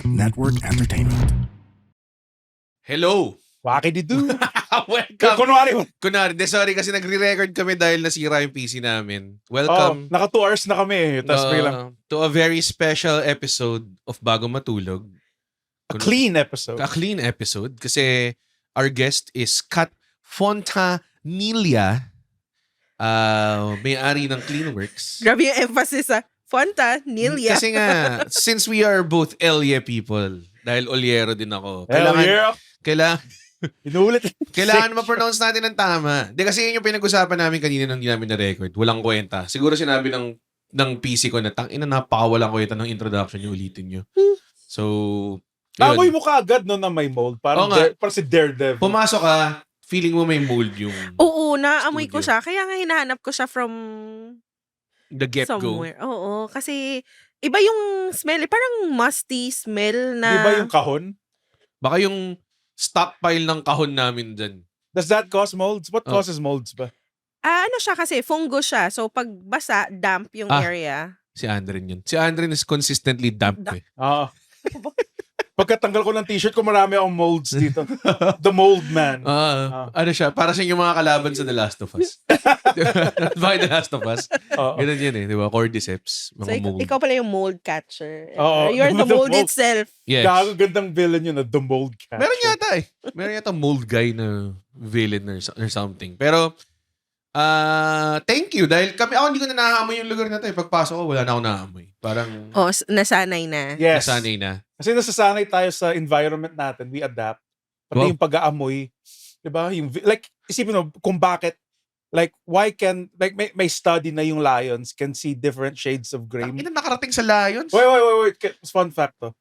Network Entertainment. Hello! Wakididu. Welcome! Kunwari, sorry kasi nagre-record kami dahil nasira yung PC namin. Welcome Naka 2 hours na kami. Tapos biglang, to a very special episode of Bago Matulog. a clean episode. A clean episode kasi our guest is Kat Fontanilla, may-ari ng Cleanworks. Grabe yung emphasis sa Fontanilla. Kasi nga, since we are both Elye people, dahil Olyero din ako, Hell yeah. kailangan Inulit. ma-pronounce natin ng tama. Di kasi yun yung pinag-usapan namin kanina nung hindi namin na-record. Walang kwenta. Siguro sinabi ng PC ko na, napakawalang kwenta ng introduction nyo, ulitin nyo. So, Amoy mo kaagad no na may mold. Parang, parang si Daredevil. pumasok ka, feeling mo may mold yung Oo, naamoy ko Studio. siya. Kaya nga hinahanap ko siya from the get-go. somewhere. Oo, kasi iba yung smell. Parang musty smell na... Di ba yung kahon? Baka yung stockpile ng kahon namin dyan. Does that cause molds? What Oh. causes molds ba? ano siya kasi, fungus siya. So, pag basa, damp yung area. Si Andren yun. Si Andren is consistently damp eh. Ah. Pagkatanggal ko ng t-shirt ko, marami akong molds dito. The mold man. Ano siya? Para sa yung mga kalaban sa The Last of Us. Bakit The Last of Us? Oo. Ganun yun eh. Di ba? Cordyceps. So, Mga mold. ikaw pala yung mold catcher. Oo, You're the the mold mold. itself. Yes. Gago gandang villain yun na the mold catcher. Meron yata eh. Meron yata mold guy na villain or something. Pero, thank you. Dahil ako hindi ko na naamoy yung lugar na to eh. Pagpasok ko, wala na ako naamoy. Parang Oh, nasanay na. Yes. nasanay na. Kasi nasasanay tayo sa environment natin. We adapt. Pati Wow. yung pag-aamoy. Diba? Like, isipin mo, kung bakit, like, why can, like, may study na yung lions can see different shades of gray. Ina nakarating sa Lions. Wait. Fun fact to.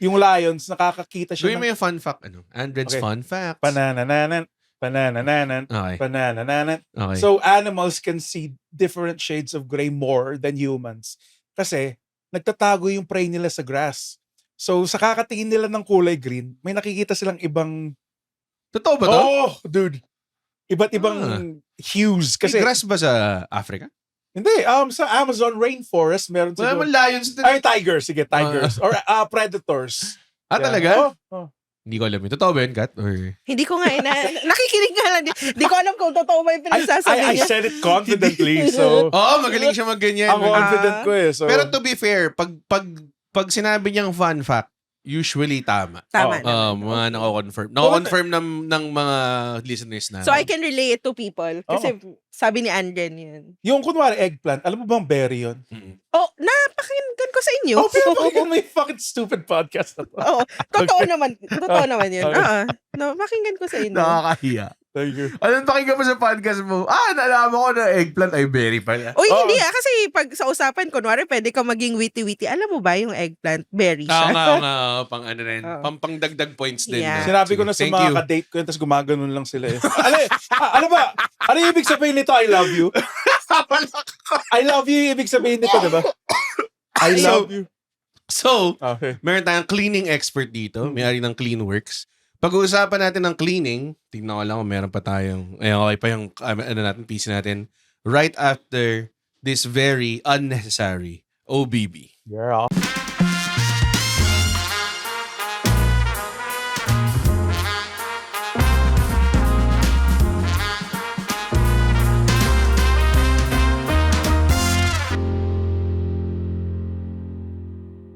Yung lions, nakakakita siya Gawin mo yung fun fact. Andren's Okay. fun facts. pananananan, pananananan, Okay. pananananan. Okay. So, animals can see different shades of gray more than humans. Kasi, nagtatago yung prey nila sa grass. So, sa kakatingin nila ng kulay green, may nakikita silang ibang... Totoo ba to? Oh, dude! Iba't ibang hues. Kasi Kasi, grass ba sa Africa? hindi, sa Amazon rainforest, meron Wala siguro... man Lions din. Ay, tigers. Sige, tigers. Or predators. Yeah. Talaga? Oh. Hindi ko alam yun. Totoo ba yun, Kat? Or... Hindi ko nga, nakikinig nga lang. Hindi ko alam kung totoo ba yung pinagsasabi I niya. said it confidently, so... Oo, magaling siya magganyan. Ang confident ko eh. So, Pero to be fair, pag sinabi niyang fun fact, usually tama. Tama naman. Mga nako-confirm. Nako-confirm ng mga listeners na. So, I can relate it to people. Kasi sabi ni Andren yun. yung kunwari eggplant, alam mo bang berry yun? Oh, napakinggan ko sa inyo. Oh, pinapakinggan mo yung fucking stupid podcast na to. Oo, totoo naman. Totoo naman yun. Okay. Napakinggan ko sa inyo. Nakakahiya. Thank you. Anong pakinggan mo sa podcast mo? Nalaman ko na eggplant ay berry pala. Uy, Oo. hindi kasi pag sa usapan, kunwari, pwede ka maging witty-witty. Alam mo ba yung eggplant berry Oo siya? nga, pang ano rin. Oo. Pangdagdag points din. Yeah. Sinabi ko na sa Thank mga you. ka-date ko yun, tapos gumaganon lang sila eh. Ano ba? Ano yung ibig sabihin nito? I love you? I love you yung ibig sabihin nito, diba? I love you. So, Okay. meron tayong cleaning expert dito. May-ari ng Cleanworks. Pag-uusapan natin ng cleaning, tingnan ko lang kung meron pa tayong, okay pa yung PC natin, right after this very unnecessary OBB. Girl.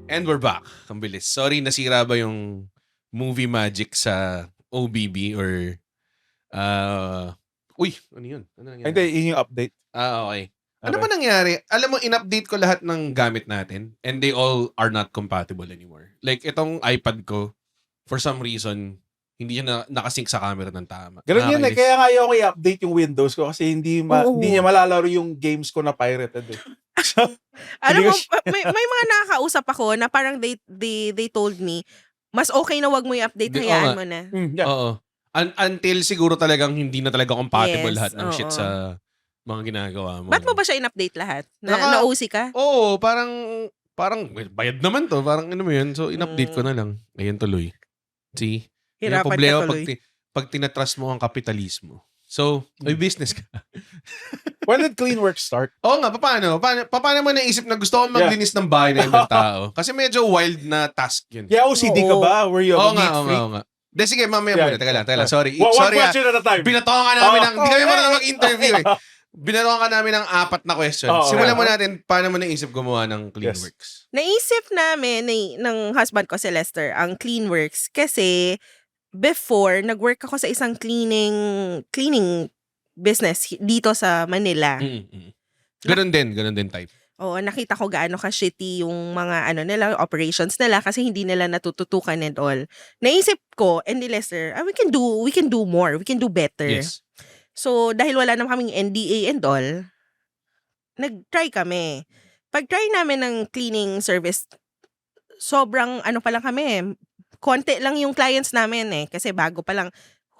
And we're back. Ang bilis. Sorry, nasira ba yung movie magic sa OBB or... uy, ano yun? Ano nangyari? Hindi, yun yung update. Okay. Ano Okay. ba nangyari? Alam mo, in-update ko lahat ng gamit natin and they all are not compatible anymore. Like, itong iPad ko, for some reason, hindi siya nakasync sa camera ng tama. Ganun yun eh. Nakakainis. Kaya nga ayaw ko i-update yung Windows ko kasi hindi niya malalaro yung games ko na pirated eh. Alam Hindi mo, ko may mga nakakausap ako na parang they told me, mas okay na wag mo i-update, Oo hayaan nga. mo na. Yeah. Oo. Until siguro talagang hindi na talaga compatible Yes, lahat ng shit oo. sa mga ginagawa mo. Ba't mo ba siya in-update lahat? Naka- Na-OC ka? Oo, parang well, bayad naman to. Parang ano mo yun. So, in-update ko na lang. Ayun tuloy. See? Yung Hirapan problema ka tuloy. pag tinatras mo ang kapitalismo. So, may business ka. When did Cleanworks start? Oo nga, paano mo naisip na gusto ko maglinis ng bahay ng ibang tao? Kasi medyo wild na task yun. Yeah, OCD ka ba? Were you a Oo neat nga, freak? oo nga. De, sige, mamaya Yeah. muna. Teka lang. Sorry. One Sorry, question at a time. Binatongan ka namin ng, hindi kami Okay. marunong mag-interview eh. Binatongan ka namin ng 4 na question. Oo, Simulan okay. mo natin, paano mo naisip gumawa ng Cleanworks? Naisip namin ng husband ko si Lester ang Cleanworks kasi before nag-work ako sa isang cleaning business dito sa Manila. Ganon din type. Oo, nakita ko gaano ka-shitty yung mga nila, operations nila kasi hindi nila natututukan and all. Naisip ko, and ni Lester, we can do more, we can do better. Yes. So, dahil wala naman kaming NDA and all, nag-try kami. Pag-try namin ng cleaning service, sobrang pa lang kami, konti lang yung clients namin kasi bago pa lang.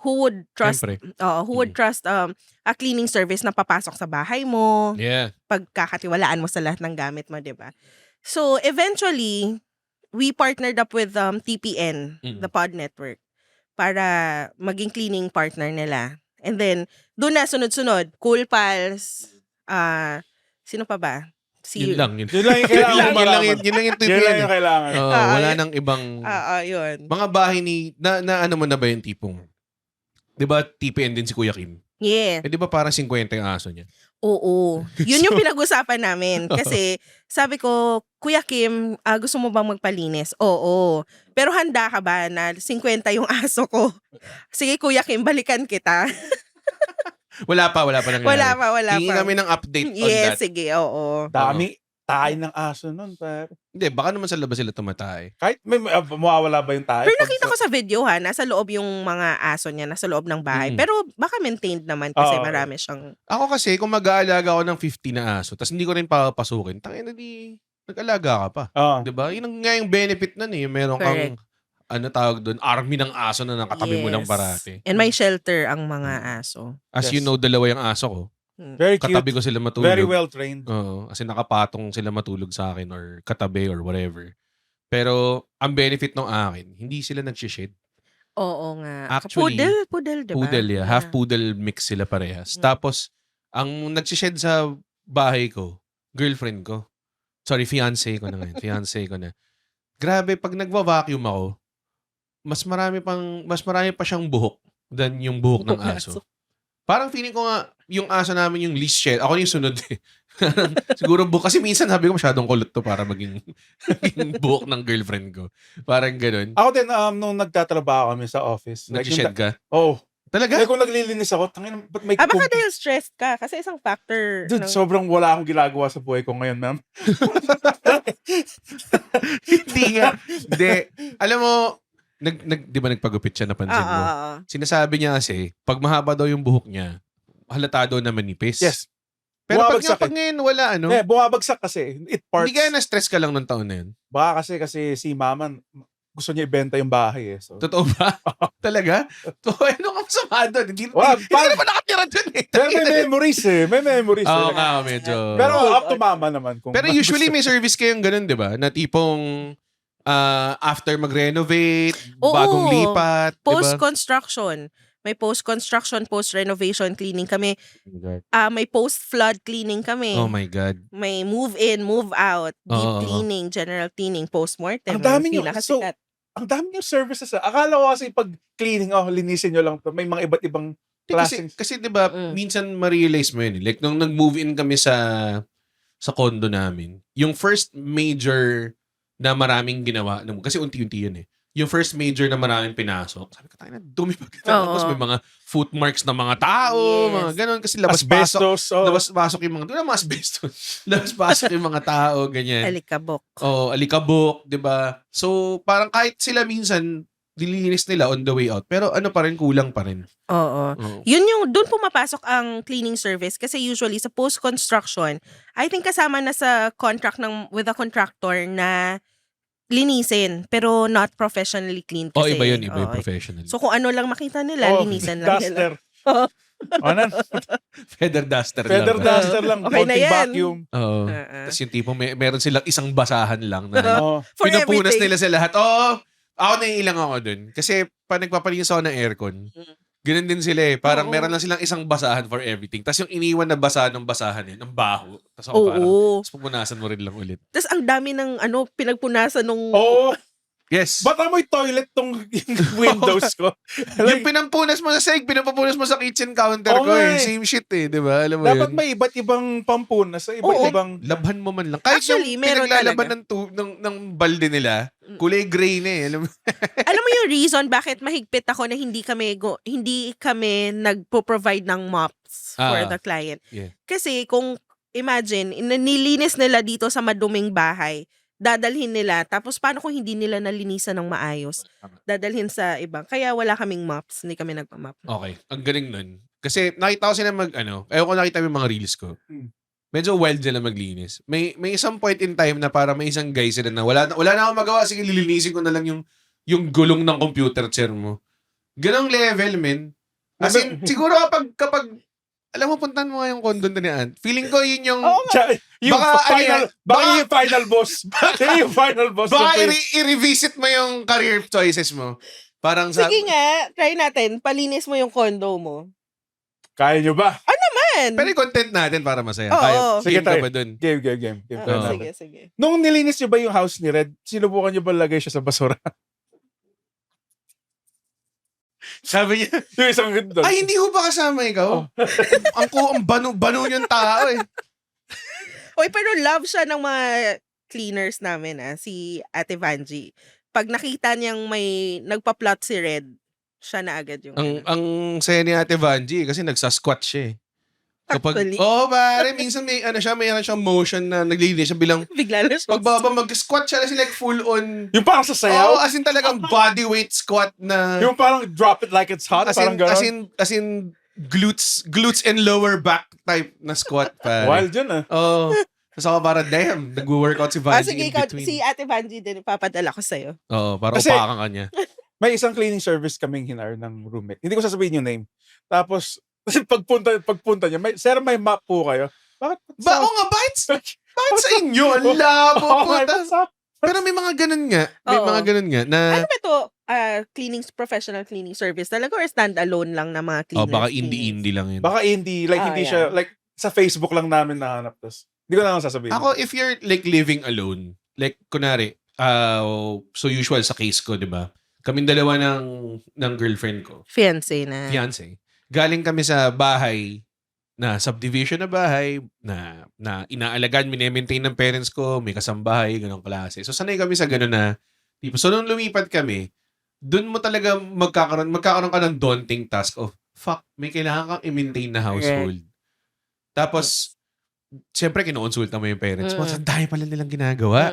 Who would trust Siyempre. trust a cleaning service na papasok sa bahay mo, Yeah. pagkakatiwalaan mo sa lahat ng gamit mo, 'di ba? So eventually we partnered up with TPN, the Pod Network, para maging cleaning partner nila. And then doon na sunod-sunod, Cool Pals, sino pa ba? Yun lang. Yun Yun lang yung kailangan mo malaman. Yun lang yung Yun lang TPN. yung kailangan. Wala nang ibang yun. mga bahay na ano mo na ba yung tipong, di ba TPN din si Kuya Kim? Yeah. Di ba parang 50 yung aso niya? Oo. Yun yung pinag-usapan namin. Kasi sabi ko, Kuya Kim, gusto mo bang magpalinis? Oo. Pero handa ka ba na 50 yung aso ko? Sige Kuya Kim, balikan kita. Wala pa nangyari. Wala pa. Tingin kami ng update on Yes, that. sige, oo. Dami. Tayo ng aso nun, par. Hindi, baka naman sa labas sila tumatay. Kahit may mawawala ba yung tayo? Pero nakita ko sa video nasa loob yung mga aso niya, nasa loob ng bahay. Pero baka maintained naman kasi Oo. marami siyang... Ako kasi, kung mag-aalaga ako ng 50 na aso, tapos hindi ko rin papasukin, tangina di, nag-alaga ka pa. Oo. Diba? Yun nga yung benefit nun eh. Meron kang, tawag doon, army ng aso na nakatabi mo ng Yes. parati. And may shelter ang mga aso. As you Yes. know, dalawa yung aso ko. Very cute. Katabi ko sila matulog. Very well trained. Oo. Kasi nakapatong sila matulog sa akin or katabi or whatever. Pero, ang benefit ng akin, hindi sila nag-shed. Oo nga. Actually, Poodle, diba? Poodle, yeah. Half poodle mix sila parehas. Tapos, ang nag-shed sa bahay ko, girlfriend ko. Sorry, fiancé ko na ngayon. Fiancé ko na. Grabe, pag nagva-vacuum ako, mas marami pa siyang buhok than yung buhok ng aso. Parang feeling ko nga, yung aso namin yung least shed. Ako yung sunod eh. Siguro buhok. Kasi minsan sabi ko masyadong kulot to para maging buhok ng girlfriend ko. Parang ganun. Ako din, nung nagtatrabaho kami sa office. Nag-shed ka? Oh. Talaga? Kung naglilinis ako, tangin, ba't may Baka dahil stressed ka. Kasi isang factor. Dude, sobrang wala akong ginagawa sa buhay ko ngayon, ma'am. Hindi nga. Hindi. Alam mo, di ba nagpagupit siya, napansin mo? Sinasabi niya kasi, pag mahaba daw yung buhok niya, halata daw na manipis. Yes. Pero Bumabagsak pag ngayon, wala ano. Bumabagsak kasi. It parts. Hindi kaya na-stress ka lang nung taon na yun. Baka kasi si mama, gusto niya ibenta yung bahay eh. So. Totoo ba? Talaga? Ano ka masama doon? Hindi naman nakatira doon eh. Pero may memories eh. May memories Oo eh. nga, medyo. Pero up to mama naman. Pero usually may service kayong ganun, di ba? Na tipong after mag-renovate, bagong lipat, di ba? Post-construction. May post-construction, post-renovation cleaning kami. May post-flood cleaning kami. Oh my God. May move-in, move-out, deep cleaning, general cleaning, post-mortem. Ang dami nyo. So, pinakasikat. ang dami yung services. Akala ko kasi pag cleaning, linisin nyo lang. May mga iba't ibang klaseng. Kasi di ba, minsan ma-realize mo yun. Like, nung nag-move in kami sa condo namin, yung first major na maraming ginawa, kasi unti-unti yun eh. Yung first major na maraming pinasok, sabi ko, tayo na, dumi pa kita. Tapos may mga footmarks ng mga tao, mga ganun. Kasi labas-pasok yung mga, doon na mga asbestos. Labas-pasok yung mga tao, ganyan. Alikabok. Alikabok, di ba? So, parang kahit sila minsan, dilinis nila on the way out. Pero ano pa rin, kulang pa rin. Oo. Yun yung, doon pumapasok ang cleaning service. Kasi usually, sa post-construction, I think kasama na sa contract with a contractor na linisin, pero not professionally clean kasi. Iba yun, iba yung professional. So kung ano lang makita nila, linisan lang nila. Ano? Feather duster Feather lang. duster lang. Okay na yan. Vacuum. Oo. Tapos yung tipong meron silang isang basahan lang na For pinupunas everything. nila sa lahat. Ako naiilang ako dun. Kasi pa nagpapalinis ako ng aircon, Ganun din sila eh. Parang Oo. meron lang silang isang basahan for everything. Tapos yung iniwan na basahan ng basahan yun, ang baho. Tapos ako parang, Oo. tapos pupunasan mo rin lang ulit. Tapos ang dami ng pinagpunasan nung... Oo. Yes. Ba't amoy toilet tong windows ko? Yung pinampunas mo sa seg, pinampunas mo sa kitchen counter Oo ko nga eh. eh. Same shit eh, di ba? Alam mo Dapat yun? may iba't ibang pampunas sa iba't Oo. ibang... Labhan mo man lang. Kahit Actually, yung meron pinaglalaban ng balde nila, kulay gray na eh. Alam mo? Alam mo yung reason bakit mahigpit ako na hindi kami nagpo-provide ng mops for the client. Yeah. Kasi kung imagine, nilinis nila dito sa maduming bahay, dadalhin nila, tapos paano kung hindi nila nalinisan ng maayos? Dadalhin sa ibang. Kaya wala kaming mops, hindi kami nagpa-mop. Okay, ang galing nun. Kasi nakita ko sila ayaw ko nakita yung mga reels ko. Medyo wild sila maglinis. May isang point in time na para may isang guy sila na wala na akong magawa, sige lilinisin ko na lang yung gulong ng computer chair mo. Ganong level, men. As in, siguro kapag alam mo, puntan mo nga yung condo na niyan. Feeling ko yun yung... Yung Baka, yung final boss. Yung final boss. Baka i-revisit mo yung career choices mo. Parang Sige nga, try natin. Palinis mo yung condo mo. Kaya nyo ba? Man. Pero content natin para masaya. Oo. Kaya, Sige, game ka tayo. ba dun? Game. Oo. Sige. Nung nilinis nyo ba yung house ni Red, sinubukan nyo ba lagay siya sa basura? Sabi niya, Yung isang doon. ay, hindi ko ba kasama ikaw? Ang banu yung tao eh. Oy, pero love siya ng mga cleaners namin, si Ate Vanji. Pag nakita niyang may nagpa-plot si Red, siya na agad yung... Ang saya ni Ate Vanji kasi nagsasquat siya eh. Actually. Pare, minsan may siyang motion na naglilinis siya bilang Bigla na siya. pagbaba mag-squat siya kasi like full on. Yung parang sa sayaw? Oo, as in talagang body weight squat na Yung parang drop it like it's hot? as Parang gano'n? in glutes and lower back type na squat pare. Wild yun ah. Oo. Tapos ako parang damn, nag-workout si Vanji Sige, in ikaw, between. si Ate Vanji din, ipapadala ko sa'yo. Oo, para Kasi- upakan ka niya. May isang cleaning service kaming hinar ng roommate. Hindi ko sasabihin yung name. Tapos, pagpunta niya, sir, may map po kayo. Bakit? Oo nga, bakit sa inyo? Ang labo Oo, po. what's up? Pero may mga ganun nga. May Oo. mga ganun nga na Ano ba ito? Professional cleaning service talaga or stand-alone lang na mga cleaners? baka indie lang yun. Baka hindi. Like, hindi siya, like, sa Facebook lang namin nahanap. Tapos, hindi ko na lang sasabihin. Ako, if you're like living alone, like kunari, so usual sa case ko, di ba? Kaming dalawa ng girlfriend ko, Fiancé na. fiancé. Galing kami sa bahay na subdivision na bahay na inaalagaan, mine-maintain ng parents ko, may kasambahay, ganong klase. So sanay kami sa gano'n na tipo. So nung lumipat kami, dun mo talaga magkakaroon ka ng daunting task of, fuck, may kailangan kang i-maintain na household. Tapos, siyempre, kinukonsulta mo yung parents mo. Ang dami pala nilang ginagawa.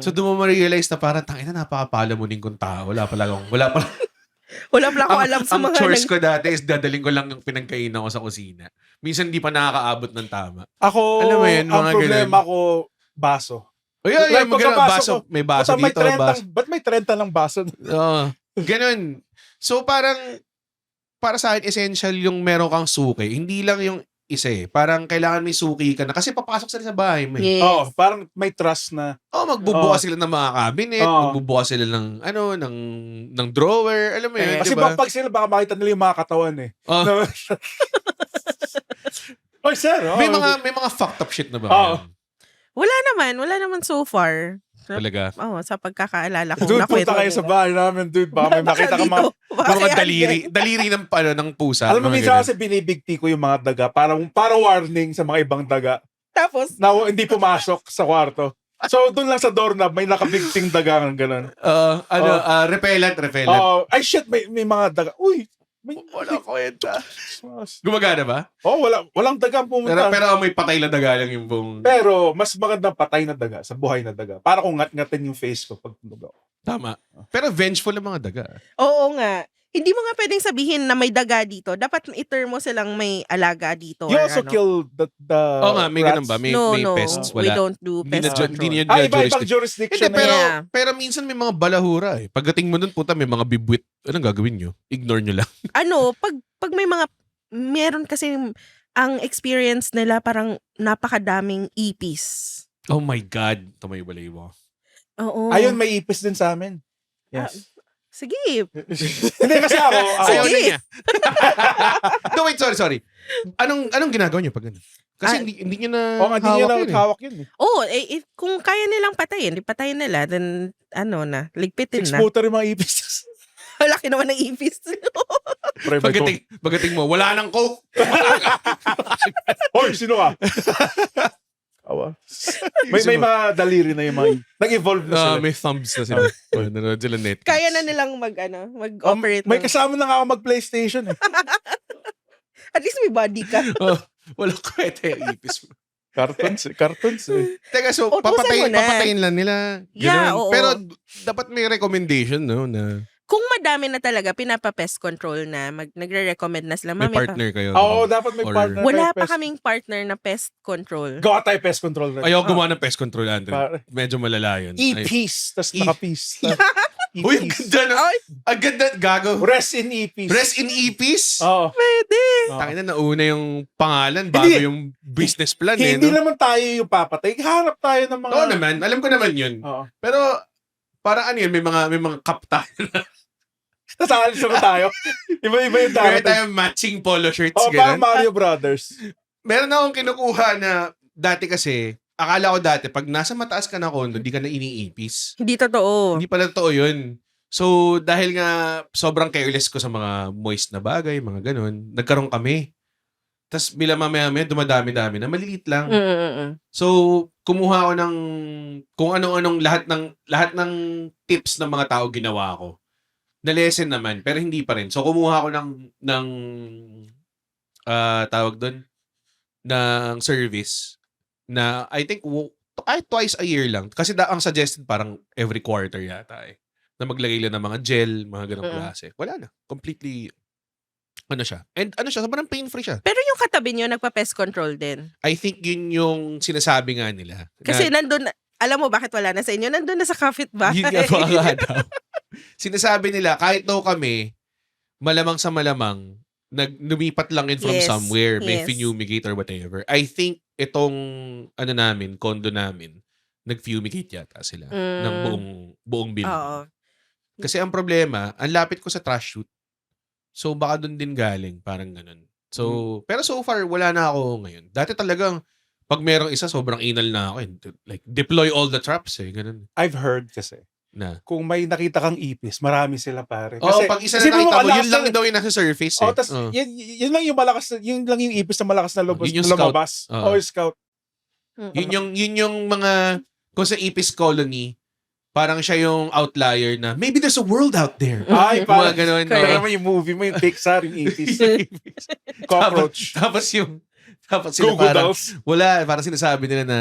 So, doon mo ma-realize na parang, tangina, napakapalamunin kong tao. Wala pala ako alam sa ang mga... chores ko dati is dadaling ko lang yung pinagkainan ko sa kusina. Minsan, di pa nakakaabot ng tama. Ako, Alam mo yun, ang mga problema ko, baso. O yun, Like, magandang pagkapasok baso. May baso Ba't dito, baso. Ba't may 30 lang baso? Oo. Ganun. So, parang, para sa akin, essential yung meron kang suki. Hindi lang yung isa eh. Parang kailangan may suki ka na. Kasi papasok sila sa bahay mo eh. Yes. Oo, parang may trust na. Magbubukas sila ng mga cabinet, Oo. magbubukas sila ng drawer, alam mo yun, Kasi di ba? pag sila, baka makita nila yung mga katawan eh. Oh. Oy, sir. May mga fucked up shit na ba? Oo. ngayon? Wala naman so far. Talaga. Sa pagkakaalala ko. Dude, punta kayo sa bahay namin, dude. Baka may makita ka mga... Mga daliri ng pusa. Alam mo, mga minsan ganun. kasi binibigti ko yung mga daga para warning sa mga ibang daga Tapos, na hindi pumasok sa kwarto. So, doon lang sa doorknob, may nakabigting daga ng gano'n. Repellent. Ay, shit, may mga daga. Uy, may... Wala kwenta. Gumagana ba? Walang daga ang pumunta. Pero may patay na daga lang yung pong... Pero, mas magandang patay na daga sa buhay na daga. Para kung ngat-ngatin yung face ko pag tunog ako. Tama. Pero vengeful ang mga daga. oo nga. Hindi mo nga pwedeng sabihin na may daga dito. Dapat i-term mo silang may alaga dito. You or also ano. kill the Oo nga, may ganun rats. ba? May No. pests? We Wala. don't do Hindi pest na control. hindi Iba-ibang jurisdiction. jurisdiction Hindi, na Yeah. pero minsan may mga balahura eh. Pagdating mo dun, puta, may mga bibwit. Anong gagawin nyo? Ignore nyo lang. Pag may mga, meron kasi ang experience nila parang napakadaming ipis. Oh my God. Tumayo balay mo. Oo. Ayun, may ipis din sa amin. Yes. Sige. Hindi kasi ako, Ayaw Sige. na niya. No, wait, sorry. Anong ginagawa niyo pag ganun? Kasi hindi niyo na hindi nyo hawak na yun eh. hawak yun eh. Kung kaya nilang patayin, di patayin nila, then ligpitin na. Six-footer yung mga ipis. Laki naman ng ipis. Pagdating mo, wala nang coke. Hoy, sino ka? Awa. May mga daliri na yung mga nag-evolve na sila. May thumbs na sila. Nanonood sila Netflix. Kaya na nilang mag-operate. May kasama na nga ako mag-PlayStation eh. At least may body ka. Walang kwete yung ipis mo. Cartoons eh. Teka, so Utusan mo na. papatayin lang nila. Yeah, Ganun. oo. Pero dapat may recommendation, no? Na Kung madami na talaga, pinapa-pest control na, nagre-recommend na sila. may Mami, partner kayo. Oo, dapat may Or- partner. wala kayo, pa pest- kaming partner na pest control. Gawa tayo pest control. rin. Ayaw gumawa ng pest control, Andre. Pare. Medyo malala yun. Ay. E-piece. Tapos E- naka-piece. Uy, ang ganda na. Ay, Ang ganda, gago. Rest in e-piece. Rest in ipis? Oo. pwede. Tangin na nauna yung pangalan bago Hindi. yung business plan Hindi no? naman tayo yung papatay. Hanap tayo ng mga... Oo naman, alam ko naman yun. Oo. Pero para ano yun, may mga cup tayo. Tapos alis na tayo. Iba-iba yung Meron dapat. tayong matching polo shirts. Oo, parang Ganun. Mario Brothers. Meron akong kinukuha na dati kasi, akala ko dati, pag nasa mataas ka na kondo, di ka na iniipis. Hindi totoo. Hindi pala totoo yun. So, dahil nga sobrang careless ko sa mga moist na bagay, mga ganun, nagkaroon kami. Tapos bila mamaya-maya, dumadami-dami na, maliliit lang. Mm-mm. So, kumuha ako ng kung ano-anong lahat ng tips ng mga tao ginawa ko. Na lesson naman, pero hindi pa rin. So, kumuha ako ng tawag doon, ng service na I think kahit twice a year lang. Kasi ang suggested parang every quarter yata eh. Na maglagay lang ng mga gel, mga ganong klase. Wala na. Completely, ano siya. And ano siya, sobrang pain-free siya. Pero yung katabi nyo, nagpa-pest control din. I think yun yung sinasabi nga nila. Kasi nandun, alam mo bakit wala na sa inyo? Nandun na sa kapitbahay. Yun nga pa nga daw. Sinasabi nila, kahit daw kami, malamang sa malamang, lumipat lang yun from Yes, somewhere, may yes. fumigate or whatever. I think itong, condo namin, nag-fumigate yata sila ng buong building. Oo. Kasi ang problema, ang lapit ko sa trash chute. So baka doon din galing, parang ganun. So, pero so far, wala na ako ngayon. Dati talagang, pag merong isa, sobrang anal na ako. Like, deploy all the traps eh. Ganun. I've heard kasi. Na. Kung may nakita kang ipis, marami sila pare. Oo, pag isa na kasi nakita mo, malakas yun lang na- daw yung nasa surface eh. Oh, tas Oo. yun lang yung malakas, yun lang yung ipis na malakas na Yun yung scout. lumabas. Oo. Oh, scout. Mm-mm. Yun yung mga, kung sa Ipis Colony, parang siya yung outlier na, maybe there's a world out there. Ay, Mga parang, ganun. Correct. Pero yung movie mo, yung Pixar, yung ipis. Cockroach. Tapos sila Google parang, Dolls. wala, parang sinasabi nila na,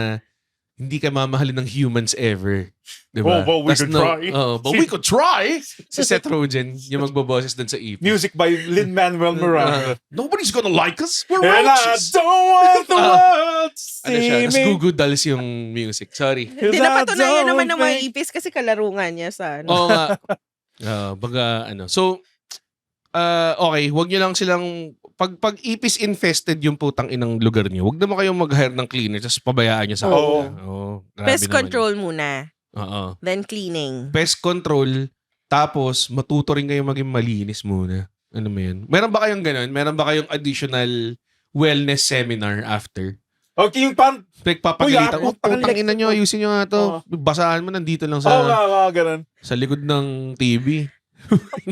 hindi ka mamahalin ng humans ever. Diba? Oh, but we Tas could try. But we could try. Si Seth Rogen, yung magboboses dun sa Ipis. Music by Lin-Manuel Miranda. Nobody's gonna like us. We're And I righteous. don't want the world to Ano siya? see Tapos me. Goo Goo Dolls yung music. Sorry. Hindi napatunayan don't naman ng mga think- ipis kasi kalarungan niya sa ano. Oo nga. Baga, So, okay, wag nyo lang silang, pag ipis infested yung putang inang lugar nyo, wag naman kayong mag-hire ng cleaner tapos pabayaan nyo sa Oo. kanila. Oo. Grabe Pest naman control muna. yun. Oo. Then cleaning. Pest control, tapos matuto rin kayong maging malinis muna. Ano mo yun? Meron ba kayong ganun? Meron ba kayong additional wellness seminar after? Okay, yung pan... Papagalitan. Uy, Putang ina nyo, ayusin nyo nga to. Basahan mo nandito lang sa ganun. sa likod ng TV.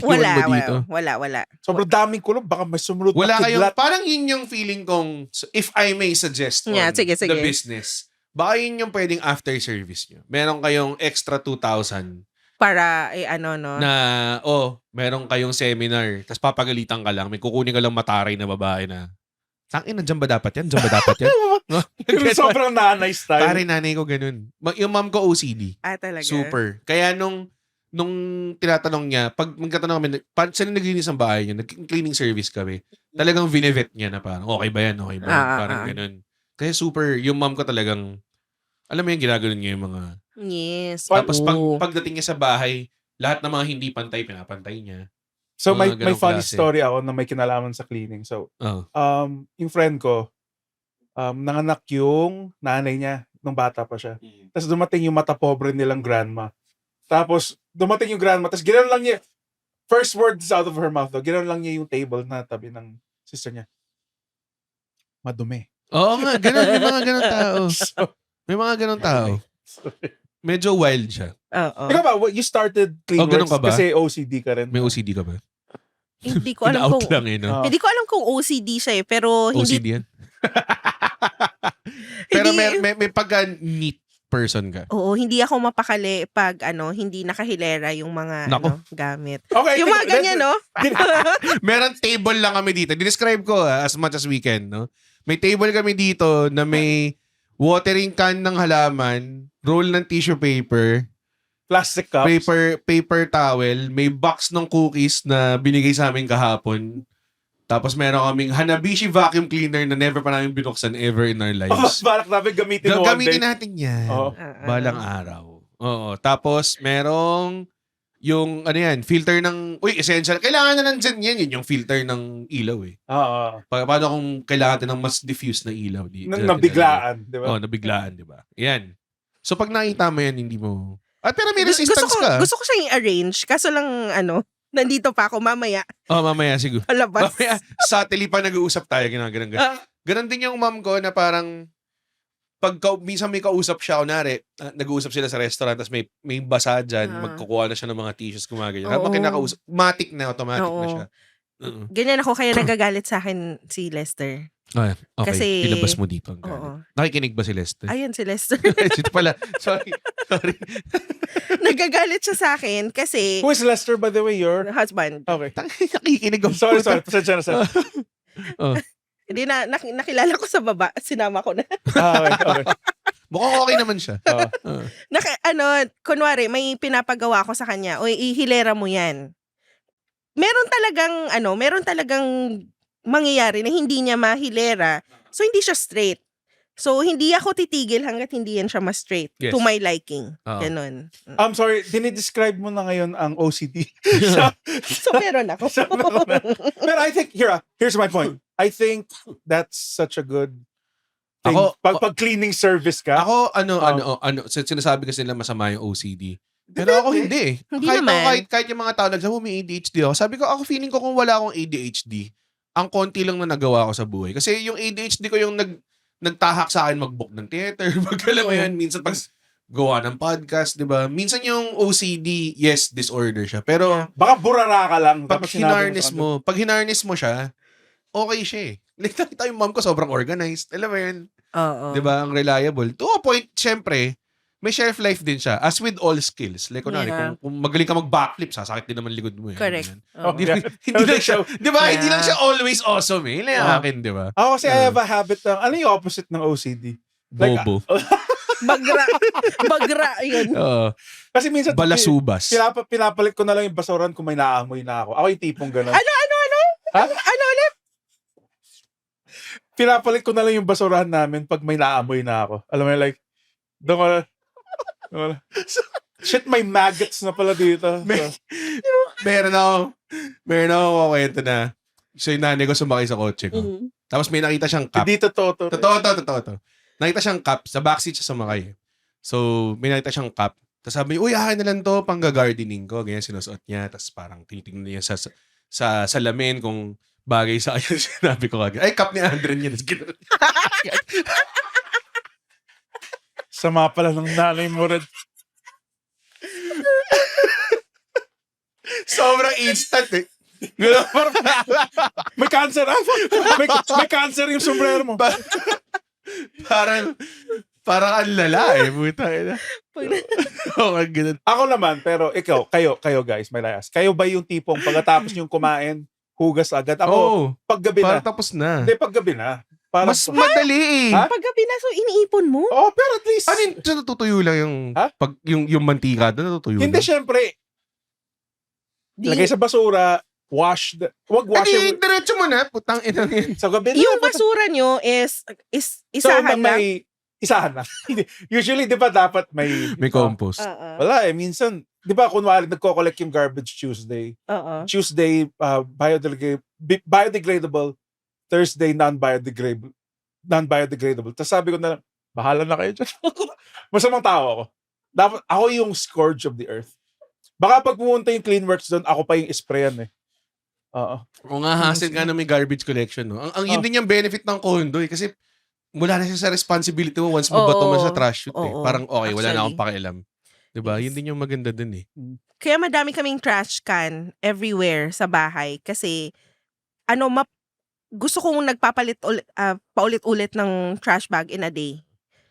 Wala, Iwan mo dito. wala. Sobrang daming kulong, baka may sumunod Wala na kayong, kidlat. parang yun yung feeling kong, if I may suggest on Yeah, sige. the business, baka yun yung pwedeng after service nyo. Meron kayong extra 2,000 Para, no? na, meron kayong seminar, tapos papagalitan ka lang, may kukunin ka lang mataray na babae na, tangin na, dyan ba dapat yan? Dyan ba dapat yan? No? Yung sobrang nanay style. Pare, nanay ko ganun. Yung mom ko OCD. Talaga. Super. Kaya nung tinatanong niya, pag magkatanong kami, saan naglinis ang bahay niya? Nag-cleaning service kami. Talagang vinevet niya na parang, okay ba yan? Okay ba yan? Parang ganun. Kaya super, yung mom ko talagang, alam mo yung ginagano niya yung mga... Yes. Tapos Oo. pagdating niya sa bahay, lahat ng mga hindi pantay, pinapantay niya. So may Mga ganong funny klase. story ako na may kinalaman sa cleaning. So, Oh. yung friend ko, nanganak yung nanay niya nung bata pa siya. Tapos dumating yung mata pobre nilang grandma. Tapos dumating yung grandma, tapos ginanon lang niya, First words out of her mouth, though, ginawa lang niya yung table na tabi ng sister niya. Madumi. Oo nga, ganun. May mga ganun tao. So, May mga ganun tao. Medyo wild siya. Oo. ikaw ba, you started ganun Cleanworks ka ba? kasi OCD ka rin. May OCD ka ba? Hindi ko alam In-out kung lang eh, no? Ah. hindi ko alam kung OCD siya eh, pero hindi OCD yan. Pero Hindi- may pagka-neat person ka. Oo, hindi ako mapakali pag hindi nakahilera yung mga Nako. gamit. Okay, Yung mga ganyan, no? Meron table lang kami dito. Describe ko as much as we can, no? May table kami dito na may watering can ng halaman, roll ng tissue paper, Plastic cups. paper towel, may box ng cookies na binigay sa amin kahapon. Tapos meron kaming Hanabishi vacuum cleaner na never pa namin binuksan ever in our lives. Balak namin gamitin one day. Gamitin natin yan. Oo. Balang araw. Oo. Tapos merong yung filter ng essential. Kailangan na nandyan yan. Yun yung filter ng ilaw eh. Oo. Paano kung kailangan natin ng mas diffuse na ilaw? Nabiglaan, di ba? Oo, nabiglaan, di ba? Yan. So pag nakita mo yan, hindi mo... pero may Gusto resistance ka. Gusto ko siyang i-arrange. Kaso lang, nandito pa ako mamaya. Mamaya siguro. Palabas. Mamaya, subtly pa nag-uusap tayo. Ganun. Ganon din yung mom ko na parang minsan may kausap siya, kunwari, nag-uusap sila sa restaurant, tapos may basa dyan, magkukuha na siya ng mga tissues, gumagano. Habang Oo. kinakausap, automatic na Oo. siya. Ganyan ako, kaya nagagalit sa akin si Lester. Okay, Kasi- pinabas mo dito. Ang Oo. galit. Nakikinig ba si Lester? Ayun si Lester. Ito pala. Sorry. Nagagalit siya sa akin kasi Who is Lester, by the way? Your... husband. Okay. Nakikinig ako. Sorry. Pasensya na, sir. Hindi nakilala ko sa baba. Sinama ko na. Okay. Mukhang okay naman siya. Oo. Kunwari, may pinapagawa ko sa kanya. O, ihilera mo yan. Meron talagang mangyayari na hindi niya mahilera. So, hindi siya straight. So, hindi ako titigil hanggat hindi yan siya ma-straight. Yes. To my liking. Oo. Ganon. I'm sorry, dinidescribe mo na ngayon ang OCD. So, meron ako. Pero I think, here's my point. I think that's such a good thing. Pag cleaning service ka. Ako, sinasabi kasi nila masama yung OCD. Pero ako hindi eh. Hindi kahit naman. kahit yung mga tao nagsabi, may ADHD ako. Sabi ko, ako feeling ko kung wala akong ADHD, ang konti lang na nagawa ko sa buhay. Kasi yung ADHD ko yung nagtahak sa akin mag-book ng theater, alam mo yan, minsan pag gawa ng podcast, di ba? Minsan yung OCD, yes, disorder siya. Pero Baka burara ka lang. pag Tapos sinabi hinarness mo siya, okay siya eh. Nakita yung mom ko sobrang organized. Alam mo yun? Oo. Di ba? Ang reliable. To a point, syempre, may shelf life din siya. As with all skills. Like, kunwari, Yeah. kung magaling ka mag-backflip, sasakit din naman likod mo. Correct. Yan. Oh, Hindi, yeah. hindi lang siya, di ba? Hindi Yeah. lang siya always awesome eh. Yun lang yung akin, di ba? Ako kasi I have a habit ng, ano yung opposite ng OCD? Like, Bobo. Bagra, yun. Oo. Kasi minsan, Balasubas. pinapalit ko na lang yung basuran kung may naamoy na ako. Ako yung tipong gano'n. Ano? Ha? Ano ulit? Pinapalit ko na lang yung basurahan namin pag may naamoy na ako. Alam mo, like, doon ko na. Shit, may maggots na pala dito. Meron ako kwento na so yung nanay ko sumakay sa kotse ko. Mhm. Tapos may nakita siyang cup. Dito to. Totoo to. Nakita siyang cup. Sa backseat siya sumakay. So, may nakita siyang cup. Tapos sabi niya, uy, akin na lang to, pang gardening ko. Ganyan, sinusuot niya. Tapos parang tinitingnan niya sa salamin kung bagay sa kanya. Sinabi ko agad, ay, cup ni Andren yan. Tapos gano'n. Sama pala ng nanay mo rin. Sobrang instant eh. Gano'n, May cancer. May cancer yung sombrero mo. parang ang lala eh. Puta ina. Okay, ganun. Ako naman, pero kayo guys, may layas. Kayo ba yung tipong pagkatapos yung kumain, hugas agad? Ako, Oo. paggabi Parang na. tapos na. Hindi, paggabi na. Para, Mas madali eh. Ha? Paggabi na, so iniipon mo? Oh, pero at least, Ano yun? So, natutuyo lang yung, Ha? yung mantika doon, natutuyo hindi lang. syempre, lagay sa basura, wag wash Adi, yung, diretso mo na. Putang ina yun. sa gabi na. Yung basura nyo is isahan lang. may, isahan na. Usually, di ba dapat may, May compost. Oo. wala eh, minsan, di ba kunwari nagko-collect yung garbage Tuesday, Oo. biodegradable, Thursday non-biodegradable. Tapos sabi ko na lang, bahala na kayo dyan. Masamang tao ako. Dapat, ako yung scourge of the earth. Baka pag pumunta yung Cleanworks doon, ako pa yung sprayan eh. Oo. O nga, hassle nga na may garbage collection, no? Ang yun din yung benefit ng condo, eh. Kasi wala na siya sa responsibility mo once mabato mo sa trash chute, eh. Oo. Parang, okay, wala na Actually. akong pakialam. Diba? Yes. Yun din yung maganda dun, eh. Kaya madami kaming trash can everywhere sa bahay kasi gusto kong paulit-ulit ng trash bag in a day.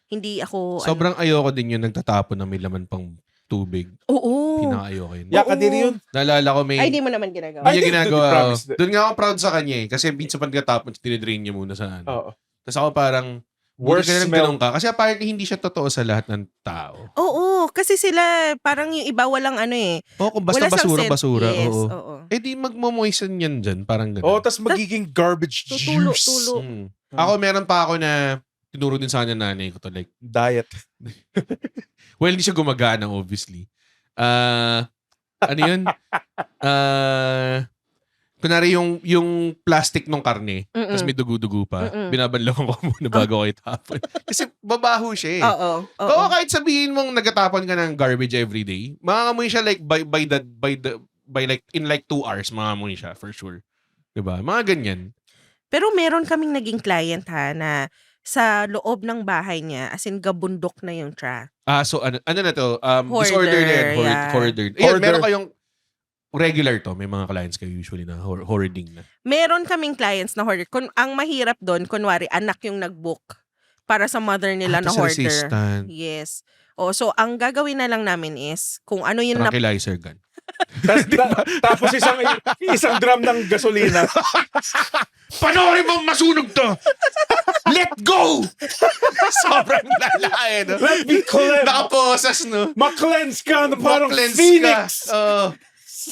Hindi ako Sobrang ayoko din yung nagtatapon na may laman pang tubig. Oo. Pinaka-ayoko yun. Yaka din yun. Naalala ko may... Ay, di mo naman ginagawa. Hindi niya Ay, ginagawa. promise. Doon nga ako proud sa kanya, eh. Kasi minsan pagkatapon, tinidrain niya muna sa ano. Oo. Tapos ako parang... Worst Worst smell. ka. Kasi apparently hindi siya totoo sa lahat ng tao. Oo, kasi sila parang yung iba walang Oo, kung basta wala siyang scent. basura. Yes, Oo. oo. Eh di magmo-moisten yan dyan. Parang gano'n. Oo, tas magiging garbage Tutulo, juice. tulo. Ako, meron pa ako na tinuro din sa kanya nanay ko to. Like, Diet. well, hindi siya gumagana, obviously. Ano yun? Kunwari yung plastic ng karne, Mm-mm. tapos may dugo-dugo pa, Mm-mm. binabanlawan ko muna bago ko itapon. Kasi babaho siya eh. Oo. Oo, kahit sabihin mong nagatapon ka ng garbage every day, makakamoy siya like in like 2 hours, makakamoy siya for sure. Diba? Mga ganyan. Pero meron kaming naging client na sa loob ng bahay niya, as in gabundok na yung trash. So ano na to? Hoarder, Disorder na yan. yeah. Hoarder. Ayan, Hoarder. meron kayong regular to. May mga clients kayo usually na hoarding na. Meron kaming clients na hoarder. Ang mahirap doon, kunwari, anak yung nag-book para sa mother nila na Tas hoarder. resistant. Yes. So ang gagawin na lang namin is, kung ano yung Tranquilizer gun. Tapos isang drum ng gasolina. Panoorin mo masunog to! Let go! Sobrang lalae, no? Let me cleanse. Nakaposas, no? Ma-cleanse ka na parang Ma-cleanse phoenix. ka.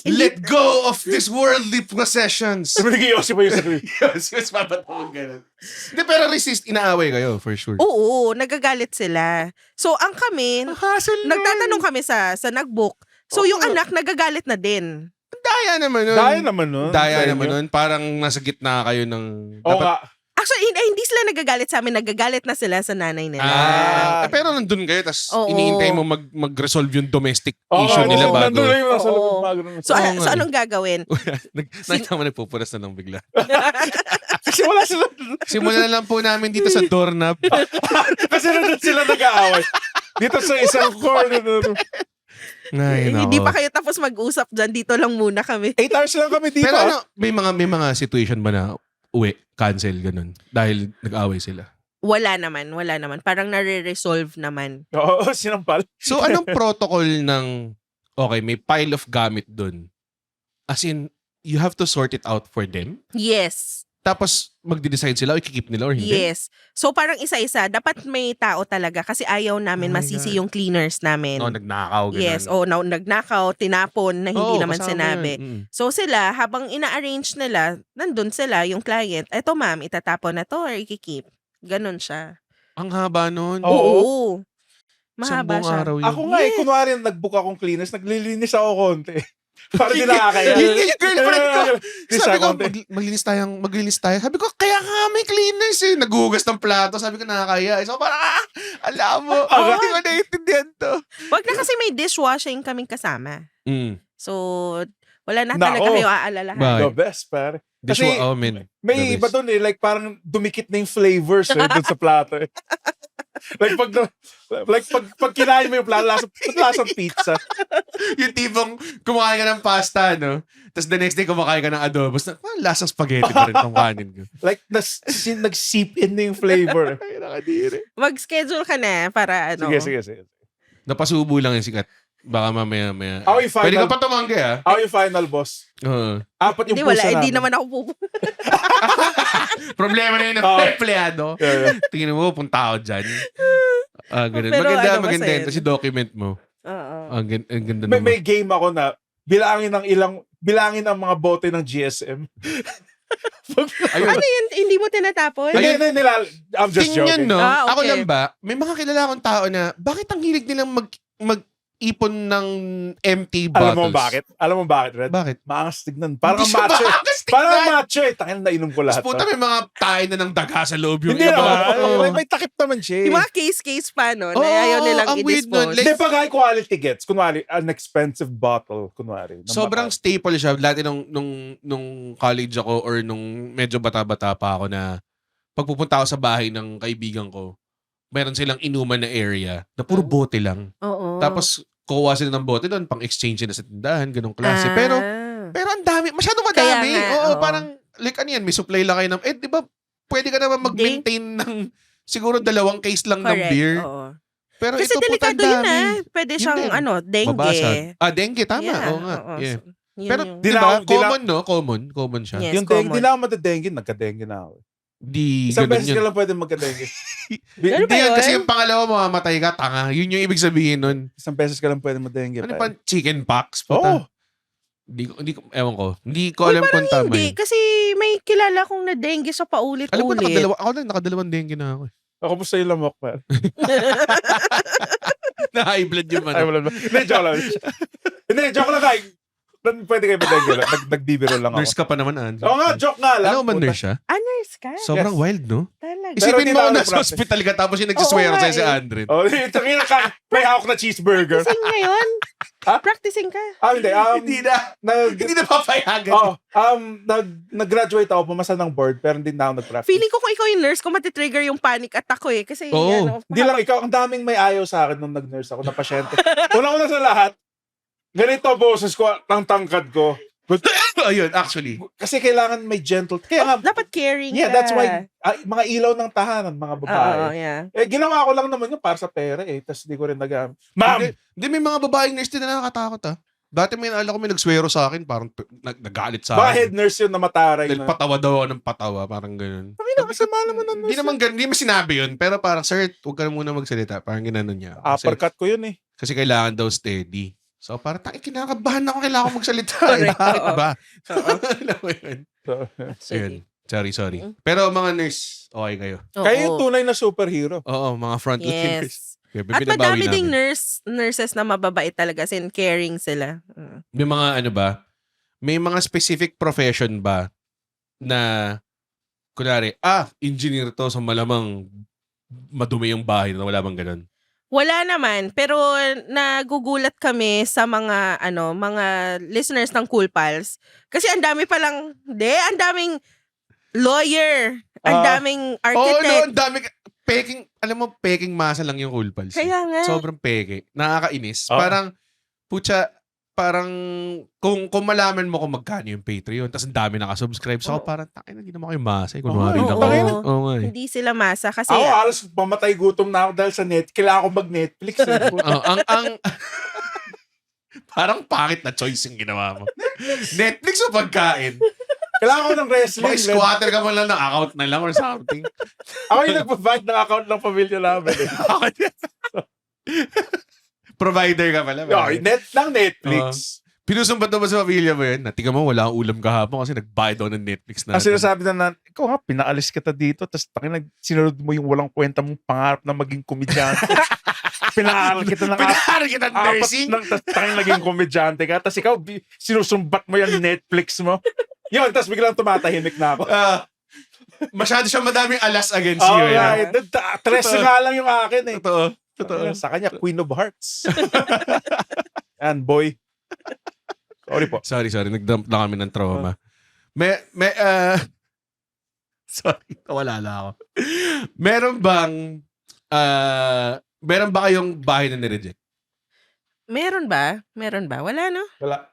Let go of these worldly possessions. Sabi nag-iossi pa yung sarili. Yes, papatawag ganun. Hindi, pero inaaway kayo, for sure. Oo, nagagalit sila. So ang kami, Hassle na. nagtatanong kami sa nag-book. So yung anak nagagalit na din. Daya naman nun. Daya naman nun. Daya Sa naman inyo. nun. Parang nasa gitna kayo ng... Oo nga. Actually, hindi sila nagagalit sa amin, nagagalit na sila sa nanay nila. Pero nandun kayo, tas Oo. iniintay mo mag-resolve yung domestic Oo, issue nila oo, bago. nandun lang yung nasa Oo. loob bago. So, Oo nga so eh. anong gagawin? Nakita mo nagpupunas na lang bigla. Kasi wala sila. Simulan na lang po namin dito sa doorknob. Kasi nandun sila nag-aaway. Dito sa isang corner. Ay, nako. Hindi pa kayo tapos mag-usap dyan, dito lang muna kami. 8 hours lang kami dito. Pero ano, may mga situation ba na uwi, cancel, ganun? Dahil nag-away sila. Wala naman. Parang nare-resolve naman. Oo, sinampal. So, anong protocol ng, okay, may pile of gamit dun? As in, you have to sort it out for them? Yes. Tapos, magde-decide sila o ikikip nila or hindi? Yes. So parang isa-isa, dapat may tao talaga kasi ayaw namin Oh my masisi God. yung cleaners namin. No, nagnakaw, ganun. Yes, nagnakaw, tinapon na hindi Oo, naman kasama sinabi. yun. Mm. So sila, habang ina-arrange nila, nandun sila, yung client, eto ma'am, itatapon na to or ikikip. Ganon siya. Ang haba nun. Oo. Oo. Mahaba Sampung siya. araw yun. Ako nga eh, kunwari nag-book akong cleaners, naglilinis ako konti. Para di nakakaya. Yun yung girlfriend ko. Linis Sabi ako ko, konti. maglinis tayo. Sabi ko, kaya nga may cleaners eh. Nagugas ng plato. Sabi ko, nakakaya. So parang, alam mo, hindi ko naiintindihan to. Wag na kasi may dishwashing kaming kasama. Mm. So, wala na Nako. talaga kayo aalalahan. Ba- The best, pare. This Kasi one, men. may The iba best. doon eh, like parang dumikit na yung flavors eh, doon sa plato eh. Pag kinain mo yung plato, lasang pizza. Yung tipong kumakain ka ng pasta, no? Tapos the next day kumakain ka ng adobo. Tapos lasang spaghetti pa rin itong kanin ko. Like, nag-seep in na yung flavor. Ay, nakadiri. Mag-schedule ka na para ano. Sige. Napasubo lang yung sikat. Baka mamaya. Ako yung Pwede ka final, pa tumanggi, ha? ako yung final boss. 4 yung Hindi, puso wala. namin. Hindi naman ako pupunta. Problema na yun ng Oo. empleyado. Yeah. Tingnan mo, punta ako dyan. Ganun. Pero Maganda ano, yun. masaya. Kasi document mo. Oo. Ang ganda May naman. game ako na bilangin ang mga bote ng GSM. Ayun. Ano yun? Hindi mo tinatapon? Hindi, I'm just Tingnan, joking. no? Ah, okay. Ako lang ba? May mga kilala akong tao na, bakit ang hilig nilang ipon ng empty Alam bottles. mo bakit, Red? Bakit? Maangas tignan. Parang Hindi siya macho. maangas tignan. Parang macho eh. Tangin na inom ko lahat. Tapos puta may mga tayo na ng daga sa loob yung Hindi iba. naman. Oo. May takip naman siya. Yung mga case pa, no? Na Oo, ayaw nilang ang weird nun. i-dispose. Like, Hindi, pag high quality gets, kunwari, an expensive bottle, kunwari. ng sobrang Macau. staple siya. Dati nung college ako or nung medyo bata-bata pa ako na pagpupunta ako sa bahay ng kaibigan ko, meron silang inuman na area na puro bote lang. Oo. Tapos, kukuha sila ng bote doon, pang-exchange na sa tindahan, ganong klase. Pero ang dami, masyadong Kaya madami. nga, Oo, oo. parang, like ano yan, may supply lang kayo ng, di ba, pwede ka naman mag-maintain ng, siguro 2 case lang ng Correct. beer. Oo. Pero Kasi ito po, delikado ang yun dami. Pwede Yun siyang, din. dengue. Mabasag. Dengue, tama. Yeah, Oo nga. oo. Yeah. So, yun Pero, yung- di Di ba, na- common, no? Common siya. Yes, Yung dengue, common. di na ako madadengue, nagka-dengue na ako. Di, Isang ganun beses yun. ka lang pwede magka-dengue. Ano Hindi ba yan, yun? kasi yung pangalawa, mamamatay ka, tanga. Yun yung ibig sabihin nun. Isang beses ka lang pwede mag-dengue. Ano pare. pa, chicken pox? Oo. Puta. Hindi ko, ewan ko. Hindi ko alam kung tama Hindi, yun. kasi may kilala kong na dengue sa paulit-ulit. Alam mo, ako lang, nakadalawang dengue na ako. Ako po sa yung lamok, pare. Na-high blood yung Ay, wala ba? Hindi, joke lang. Hindi, joke lang kayo. Pwede kayo mag-dengue lang. Nagbibiro lang ako. Nurse ka pa naman, An. Oo nga, joke nga lang. Alam mo ba Puta. nurse siya? Nurse ka? Sobrang Yes. wild, no? Talaga. Pero Isipin hindi mo na ako nasa nag-practice. hospital ka tapos yung nagsiswear Oo nga sa'yo si eh. Andred. Oh, ito may hawak na cheeseburger. Practicing ngayon? Ha? Practicing ka? Hindi. Hindi na. Hindi na papayagan. Nag-graduate ako, pumasa ng board, pero hindi na ako nag-practice. Feeling ko kung ikaw yung nurse, kung matitrigger yung panic attack ko eh. Kasi Oo. Hindi lang ikaw, ang daming may ayaw sa akin nung nag-nurse ako na pasyente. Una sa lahat, ganito boses ko, ang tangkad ko. Ayun, actually. Kasi kailangan may gentle. Kaya nga, dapat caring yeah, ka. that's why, mga ilaw ng tahanan, mga babae. Oo, yeah. Ginawa ko lang naman yun para sa pera eh. Tapos di ko rin nagamit. Ma'am! Hindi, may mga babaeng nurse din na nakakatakot, ha? Dati may naalala ko may nagswero sa akin, parang nagalit sa Baka akin. head nurse yun na mataray Dahil na. patawa daw ako ng patawa, parang ganun. Kasama naman ng Hindi nurse. naman ganun, hindi mo sinabi yun, pero parang, sir, huwag ka na muna magsalita. Parang ginanon niya. Uppercut ko yun eh. Kasi kailangan daw steady. So, parang, kinakabahan ako, kailangan ko magsalita. Correct, Bakit oo. ba? Oo. Alam mo yun? So, Ayun. Sorry. Pero mga nurse, okay kayo. kayo yung tunay na superhero. Oo, mga frontliners. Yes. Kaya At binabawi madami namin. ding nurses na mababait talaga. As in, caring sila. May mga ano ba? May mga specific profession ba na kunwari, engineer to, so malamang madumi yung bahay na wala bang ganun? Wala naman, pero nagugulat kami sa mga mga listeners ng Cool Pals. Kasi ang dami ang daming lawyer, ang daming Oo, no, architect. ang dami. Alam mo, peking masa lang yung Cool Pals. Kaya nga. Sobrang peke. Nakakainis. Oo. Parang, kung malaman mo kung magkano yung Patreon, tapos ang dami nakasubscribe, so parang, hindi naman kayo masa. Kunwari Oo, lang. oo. kayo. Oo nga eh. Hindi sila masa kasi Ako halos pamatay gutom na ako dahil sa net. Kailangan ko mag-Netflix. Eh. Parang pangit na choice yung ginawa mo. Netflix o pagkain? Kailangan ko ng wrestling. Mag-squatter ka mo lang ng account na lang or something. Ako yung nagpapahit ng account ng pamilya namin. Eh. Provider ka pala. Ng Netflix. Pinusumbat naman sa pamilya mo yun. Tingnan mo, wala akong ulam kahapon kasi nagbayad daw ng Netflix na. Ang sinasabi na, ikaw nga, pinaalis kita dito, tapos sinunod mo yung walang kwenta mong pangarap na maging komedyante. Pinaaral kita ng Pinaaral kita ng nursing. Tapos naging komedyante ka, tapos ikaw, sinusumbat mo yung Netflix mo. Yun, tapos biglang tumatahimik na ako. Masyado siya madaming alas against you. Alright. 13 nga lang yung akin eh. Totoo. Sa kanya, Queen of Hearts. Yan, boy. Sorry po. Sorry. Nag-dump na kami ng trauma. Sorry, wala na ako. Meron ba kayong bahay na nireject? meron ba? Wala no? Wala.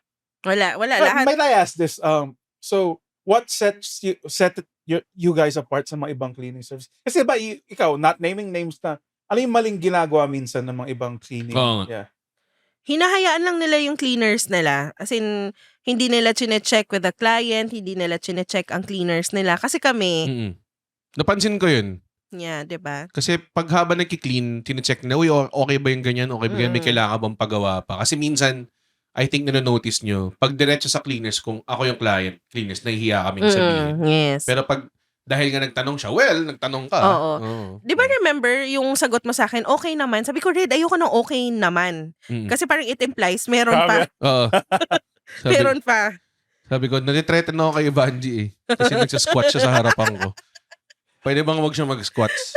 Wala lahat. Might I ask this? So, what set you guys apart sa mga ibang cleaning service? Kasi ba, ikaw, not naming names na, ano yung maling ginagawa minsan ng mga ibang cleaning? Oo nga. Yeah. Hinahayaan lang nila yung cleaners nila. As in, hindi nila chine-check with the client, hindi nila chine-check ang cleaners nila. Kasi kami, Mm-mm. Napansin ko yun. yeah, 'di ba? Kasi pag habang nagki-clean, tine-check na, uy, okay ba yung ganyan? Okay ba yan? May kailangan bang pagawa pa? Kasi minsan, I think na-notice nyo, pag diretso sa cleaners, kung ako yung client, cleaners, nahihiya kaming sabihin. Yes. Pero pag Dahil nga nagtanong siya. Well, nagtanong ka. Oo. Oo. Di ba remember yung sagot mo sa akin, okay naman? Sabi ko, Red, ayoko ng okay naman. Mm. Kasi parang it implies, meron pa. Oo. Meron pa. Sabi ko, natitreaten ako kay Evanji eh. Kasi nagsasquat siya sa harapan ko. Pwede bang wag siya mag-squats?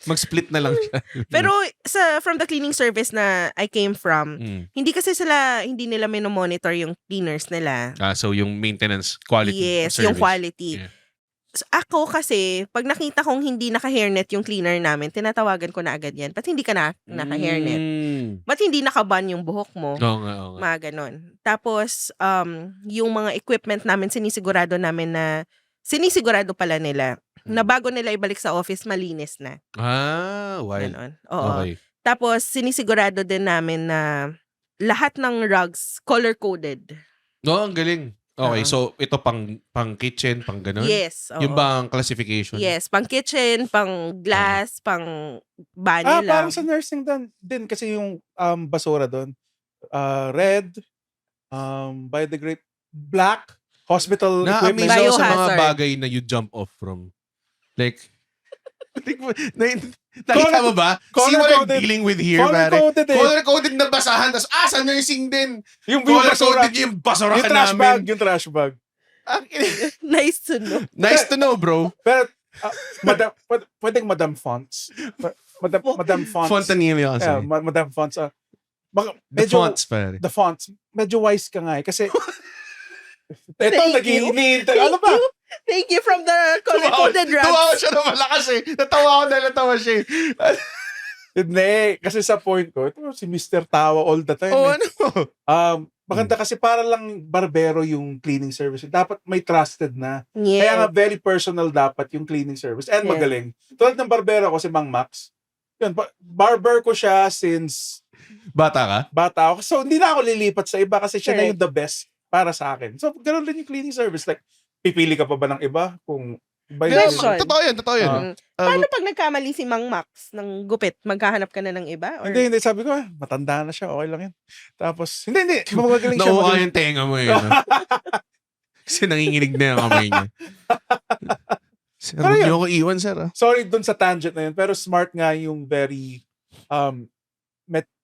Mag-split na lang siya. Pero from the cleaning service na I came from, hindi kasi hindi nila minomonitor yung cleaners nila. So yung maintenance quality of Yes, service. yung quality. Yeah. So, ako kasi, pag nakita kong hindi naka-hairnet yung cleaner namin, tinatawagan ko na agad yan. Ba't hindi ka naka-hairnet? Ba't hindi nakaban yung buhok mo? Oo nga. Mga ganon. Tapos, yung mga equipment namin, sinisigurado pala nila na bago nila ibalik sa office, malinis na. Wild. Ganon. Oo. Okay. Tapos, sinisigurado din namin na lahat ng rugs color-coded. No, ang galing. Okay, so ito pang kitchen, pang ganun? Yes. Oo. Yung bang classification? Yes, pang kitchen, pang glass, pang banyo lang. Parang sa nursing din kasi yung basura doon. Red, biodegrade, black, hospital equipment. Na-amaze ako sa mga Biohazard. bagay na you jump off from. Like, nakita mo ba? See what I'm Color-coded. dealing with here, pare? Color-coded eh. Color-coded na basahan. Tapos, sa nursing din. Yung basura. Color-coded yung basura Yung ka trash bag. namin. Yung trash bag. Nice to know. Nice to know, bro. Pero, pwedeng Madam Fonts. Madam Fonts. Fontanilla kasi. Yeah, Madam Fonts. The fonts, pare. The fonts. Medyo wise ka nga eh. Kasi, Thank ito, you. nag-iinintay. Ano ba? Thank you from the color-coded Tumawa rugs. siya na malakas eh. Natawa siya eh. Hindi. Kasi sa point ko, ito si Mr. Tawa all the time. Oh, eh. ano? Maganda kasi para lang barbero yung cleaning service. Dapat may trusted na. Yeah. Kaya nga very personal dapat yung cleaning service. And Yeah. magaling. Tulad ng barbero ko si Mang Max. Yun, barber ko siya since Bata ka? bata ako. So hindi na ako lilipat sa iba kasi siya na Correct. yung the best para sa akin. So ganoon din yung cleaning service. Like, pipili ka pa ba ng iba? Kung iba yung Question. Totoo yun. Paano pag nagkamali si Mang Max ng gupit? Maghahanap ka na ng iba? Or? Hindi. Sabi ko, matanda na siya. Okay lang yan. Tapos, hindi. Magaling siya. Nauuka magaling. yung tenga mo eh. No? Kasi nanginginig na yung kamay niya. Sir, Pero huwag yun. niyo ako iwan, sir. Sorry dun sa tangent na yun. Pero smart nga yung very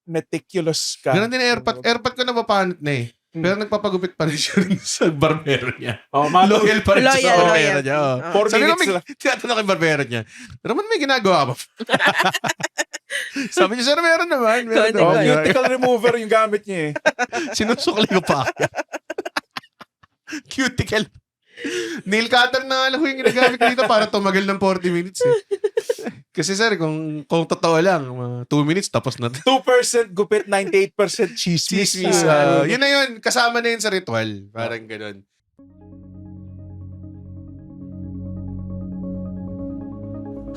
meticulous ka. Ganun din airpot. Airpot ko napapanit na eh. Pero nagpapagupit pa rin siya rin sa barbero niya. Oh, Loyal pa rin siya sa Loyal. barbero niya. Oh. 4 Sabi ko, minutes lang. tinatanong kay barbero niya, Raman, may ginagawa ka ba? Sabi niya, sir, meron naman. Meron Konti Oh, naman. cuticle remover yung gamit niya eh. Sinusukli ko pa. Cuticle. Nail cutter na alam ko yung ginagamit dito para tumagal ng 40 minutes eh. Kasi sir, kung totoo lang, 2 minutes tapos na. 2% gupit, 98% chismis. Chismis. Yun na yun. Kasama na yun sa ritual. Parang ganun.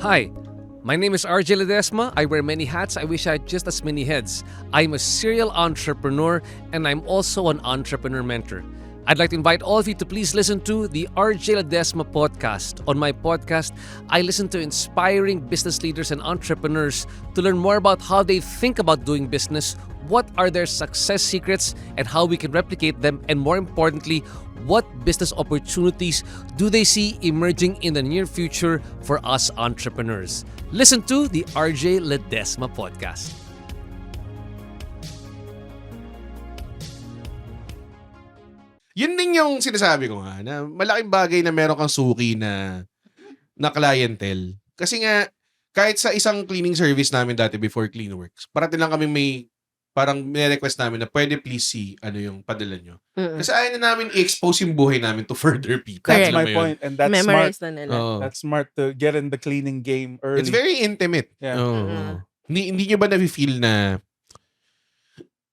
Hi, my name is RJ Ledesma. I wear many hats. I wish I had just as many heads. I'm a serial entrepreneur and I'm also an entrepreneur mentor. I'd like to invite all of you to please listen to the RJ Ledesma podcast. On my podcast, I listen to inspiring business leaders and entrepreneurs to learn more about how they think about doing business, what are their success secrets, and how we can replicate them, and more importantly, what business opportunities do they see emerging in the near future for us entrepreneurs. Listen to the RJ Ledesma podcast. Yun din yung sinasabi ko nga, na malaking bagay na meron kang suki na clientele. Kasi nga, kahit sa isang cleaning service namin dati before Cleanworks, parating lang kami parang request namin na pwede please see yung padala nyo. Kasi ayaw na namin i-expose yung buhay namin to further people. That's Correct. my point. And that's smart. Memorize na nila. Oo. That's smart to get in the cleaning game early. It's very intimate. Yeah. Oo. Hindi nyo ba na-feel na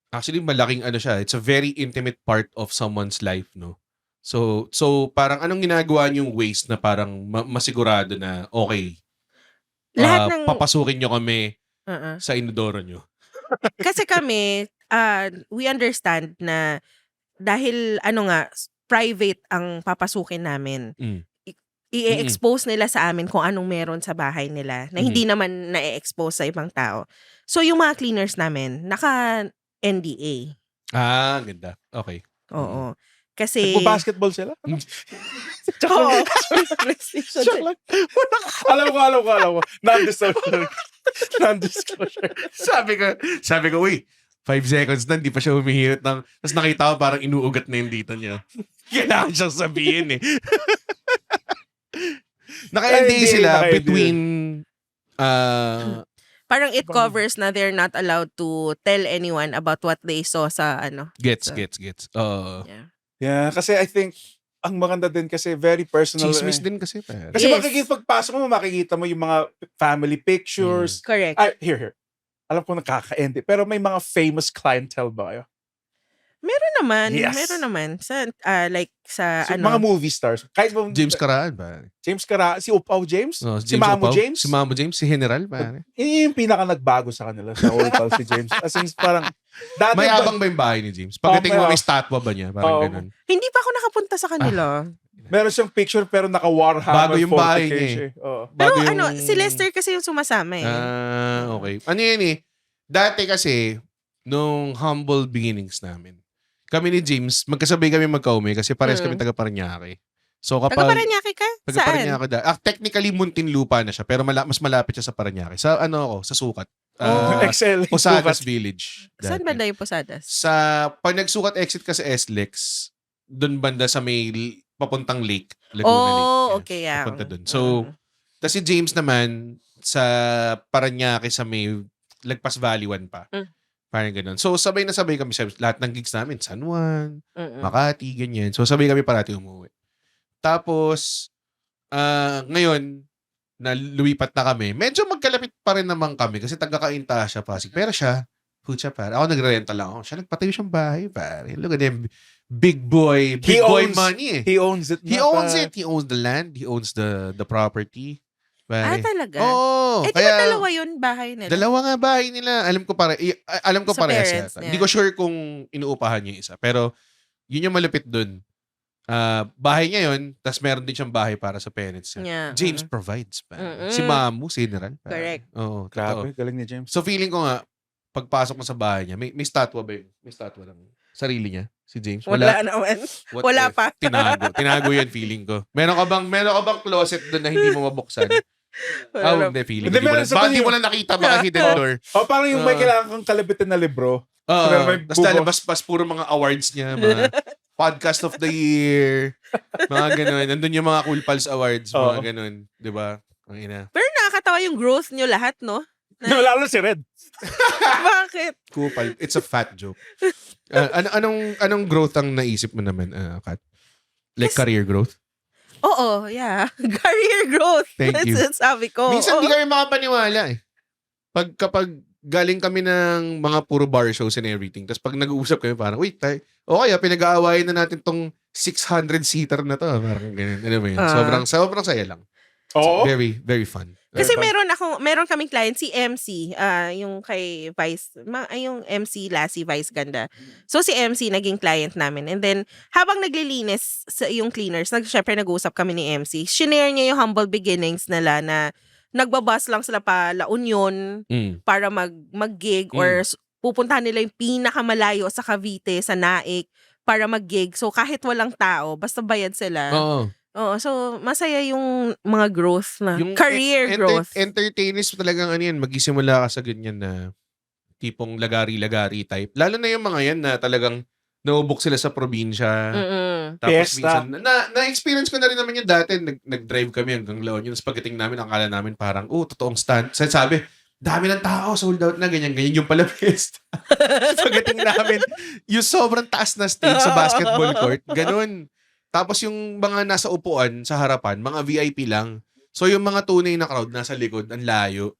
actually malaking siya, it's a very intimate part of someone's life, no? So parang anong ginagawa niyong ways na parang masigurado na okay, Lahat ng... papasukin nyo kami Uh-uh. sa inodoro nyo? Kasi kami, we understand na dahil private ang papasukin namin. I-expose nila sa amin kung anong meron sa bahay nila na hindi naman na-expose sa ibang tao. So yung mga cleaners namin, naka-NDA. Ganda. Okay. Oo. Kasi Nagpo-basketball sila? Oo. PlayStation. Joke lang. Alam ko. Non-disclosure. Non-disclosure. sabi ko, uy, 5 seconds na, hindi pa siya humihirot ng, tapos nakita ko parang inuugat na yung dito niya. Kailangan siyang sabihin eh. Naka-NDA sila naka-NDA. between, Parang it covers na they're not allowed to tell anyone about what they saw sa ano. gets. Yeah. Yeah, kasi I think, ang maganda din kasi very personal. Chismis eh. din kasi. Pare. Kasi Yes. pagpasok mo, makikita mo yung mga family pictures. Correct. Ay, here. Alam ko nakaka-end. Pero may mga famous clientele ba kayo? Meron naman. Yes. Meron naman. Sa, like, sa So, ano. mga movie stars. Kahit ba, James Caraan, pare. James Cara, si Upaw James, Oh, si Mamo Opaw, James. Si Mamo James, si General, pare. Yun yung pinaka nagbago sa kanila sa Upaw si James. As in, parang, dati May ba- abang ba yung bahay ni James? Pagdating mo, may statwa ba niya? Parang Oo. ganun. Hindi pa ako nakapunta sa kanila. meron siyang picture pero naka-Warhammer Bago yung bahay niya 40K siya. Oo. Pero Bago yung- ano, si Lester kasi yung sumasama eh. Okay. Ano yun eh? Dati kasi, nung humble beginnings namin, kami ni James, magkasabay kami magka-uwi kasi pares kami taga Parañaque. So kapag... Taga Paranaque ka? Taga Saan? Parañaque technically, Muntinlupa na siya, pero mas malapit siya sa Parañaque. Sa ano ako, sa Sukat. Excel. Posadas Village. Saan dati. banda yung Posadas? Sa, pag nagsukat exit ka sa SLEX, doon banda sa may papuntang lake. Laguna Lake. Oh, Yan. okay. Yeah. Papunta doon. So, tas si James naman, sa Parañaque sa may Lagpas Valley 1 pa. Parang ganun. So, sabay na sabay kami sa lahat ng gigs namin. San Juan, Makati, ganyan. So, sabay kami parati umuwi. Tapos, ngayon, na lumipat na kami, medyo magkalapit pa rin naman kami kasi taga-Kainta siya, Pasig. Pero siya, pucha pare. Ako nagre-renta lang ako. Siya nagpatayo siyang bahay, pare. Look at him. Big boy money eh. He owns it. He owns it. He owns the land. He owns the property. Pare. talaga? Oo. Eh, di ba dalawa yun bahay nila? Dalawa nga bahay nila. Alam ko Sa parehas parents yata. niya. Hindi ko sure kung inuupahan niya yung isa. Pero, yun yung malupit dun. Bahay niya yun, tas meron din siyang bahay para sa parents niya. Yeah. James provides pa. Mm-mm. Si Mamu, si General. pa. Correct. Oo, totoo. Grabe, galing ni James. So feeling ko nga, pagpasok mo sa bahay niya, may statwa ba yun? May statwa ng sarili niya, si James? Wala naman. What Wala if? pa. Tinago yan feeling ko. Meron ka bang closet doon na hindi mo mabuksan? Wala Hindi, feeling Hindi, ko. meron sa Bakit di kanya- mo lang nakita? Baka hidden door. O, parang yung may kailangan kang kalabitin na libro. Pero may Tapos bubo. lalabas pas puro mga awards niya, mga podcast of the year, mga ganun. Nandun yung mga Cool Pals Awards, mga Oo. ganun. Diba? Ang ina. Pero nakakatawa yung growth nyo lahat, no? Lalo si Red. Bakit? Cool Pal. It's a fat joke. Anong growth ang naisip mo naman, Kat? Like career growth? Oo, yeah. Career growth. Thank you. That's sabi ko. Minsan Oo. di kami makapaniwala eh. Kapag galing kami ng mga puro bar shows and everything, tapos pag nag-uusap kami parang, wait, okay, pinag-aawayan na natin tong 600-seater na to. Parang ganun. Ano ba yun? Sobrang saya lang. Oo. Very, very fun. Kasi Fun. meron kaming client, si MC, yung kay Vice, yung MC Lassie Vice Ganda. So si MC naging client namin. And then, habang naglilinis sa yung cleaners, syempre nag-uusap kami ni MC, shinare niya yung humble beginnings nila na nagbabas lang sila pa La Union para mag-gig or pupuntahan nila yung pinakamalayo sa Cavite, sa Naik, para mag-gig. So kahit walang tao, basta bayad sila. Oo. Oo, so masaya yung mga growth na, Yung career growth. Entertainers talagang ano yan, magisimula ka sa ganyan na tipong lagari-lagari type. Lalo na yung mga yan na talagang naubok sila sa probinsya. Tapos Fiesta. minsan, na-experience ko na rin naman yun dati. Nag-drive kami hanggang La Union. Tapos pagdating namin, akala namin parang, totoong stand. Sabi, dami ng tao, sold out na, ganyan-ganyan yung pala fiesta. Pagdating namin, yung sobrang taas na stage sa basketball court, ganun. Tapos yung mga nasa upuan, sa harapan, mga VIP lang. So yung mga tunay na crowd, nasa likod, ang layo.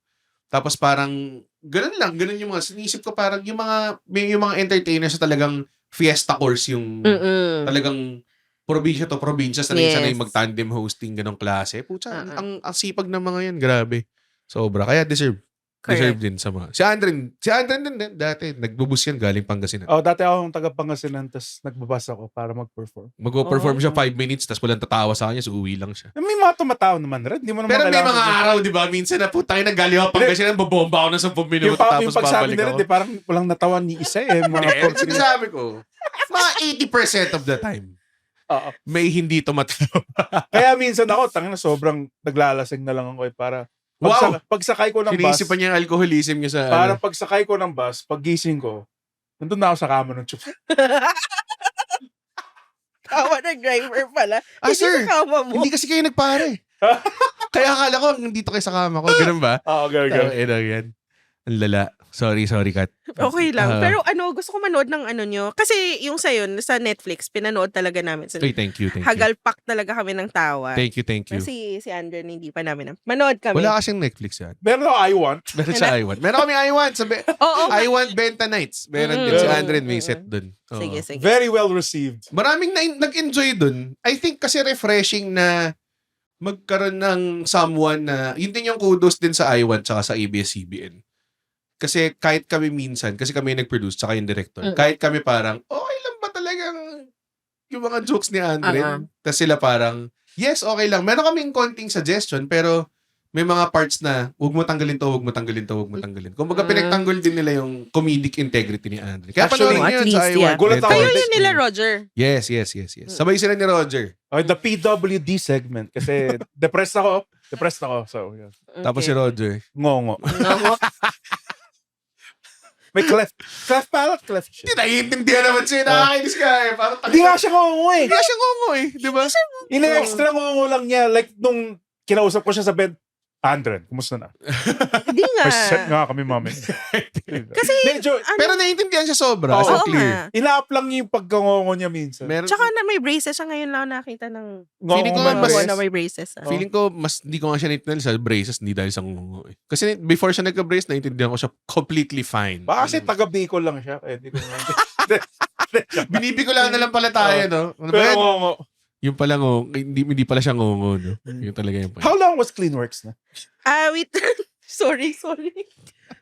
Tapos parang, ganun yung mga, sinisip ko parang yung mga entertainers na talagang fiesta course yung talagang probinsya to probinsya sanay Yes. mag-tandem hosting ganong klase. Pucha, ang sipag ng mga yan, grabe. Sobra. Kaya deserve din sa mga. Si Andren din dati, nagbubus yan galing Pangasinan. Oh, dati akong taga Pangasinan, tapos nagbabasa ako para mag-perform. Mag-perform siya 5 minutes, tapos walang tatawa sa kanya, so uwi lang siya. May mga tumatawa naman, Red. Hindi mo naman Pero may kailangan- mga araw, di ba? Minsan na putang ina, galing ako Pangasinan, babomba ako ng 10 minuto, yung tapos pagsabi babalik nila, ako. parang walang natawan ni isa eh. Mga Sinasabi ko, mga 80% of the time. Oo. may hindi tumatayo. Kaya minsan ako, tangina sobrang naglalasing na lang ako para Wow! pagsakay ko ng bus, Sinisipan niya yung alcoholism niya sa para pagsakay ko ng bus, paggising ko, nandun na ako sa kama ng chup. Kawa ng driver pala. Ah, Hindi sir, sa kama mo. Hindi kasi kayo nagpare. Kaya akala ko, nandito kayo sa kama ko. Ganun ba? Oo, ganun. Yan. Ang lala. Sorry, Kat. Okay lang. Ah. Pero gusto ko manood ng nyo. Kasi yung sayo, sa Netflix, pinanood talaga namin. So, Ay, thank you. hagalpak talaga kami ng tawa. Thank you. Kasi si Andrew, hindi pa namin. Manood kami. Wala kasing Netflix yan. Meron ako I want. Meron sa I Want. Meron kami I Want. Oo. I Want Benta Nights. Meron din si Andre may set dun. Oo. Sige, sige. Very well received. Maraming nag-enjoy dun. I think kasi refreshing na magkaroon ng someone na, yun din yung kudos din sa I Want tsaka sa ABS-CBN. Kasi kahit kami minsan, kasi kami yung nag-produce tsaka yung director, kahit kami parang, okay lang ba talagang yung mga jokes ni Andre? Tapos sila parang, yes, okay lang. Meron kaming konting suggestion, pero may mga parts na, huwag mo tanggalin to, huwag mo tanggalin to, huwag mo tanggalin. Kumbaga pinagtanggol din nila yung comedic integrity ni Andre. Kaya Actually, panoorin at yun least, sa I yeah. Want. Gulat ako. Kayo Context. yun nila, Roger. Yes. Sabay sila ni Roger. Okay, the PWD segment. Kasi depressed ako. So, yeah. Tapos si Roger. Ngongo. No. May cleft palate, cleft shit. Hindi naiintindihan naman siya. Nakakainis ka eh. Parang Hindi nga siya ngongo eh. Hindi nga siya ngongo eh. Di ba? Ine-extra ngongo lang niya. Like, nung kinausap ko siya sa bed, 100, kumusta na? Hindi nga. Set nga kami, mami. Kasi, medyo, Pero naiintindihan siya sobra. Oo, So oo clear. nga. ina-up lang niya yung pagkangongo niya minsan. Meron, Tsaka na may braces siya ngayon lang nakita ng Feeling ko man mas- brace. na may braces. feeling ko, mas hindi ko nga siya naiintindihan sa braces, hindi dahil sa ngongo eh. Kasi before siya nagka-brace, naiintindihan ko siya completely fine. Baka kasi taga-Bicol lang siya. Eh, di ko naman. Binibiko lang na lang pala tayo, no? Ano ba Pero yan? ngongo. Yung pala hindi pala siya ngongo, no? Yung talaga yung point. How long was Cleanworks na? We turned, sorry.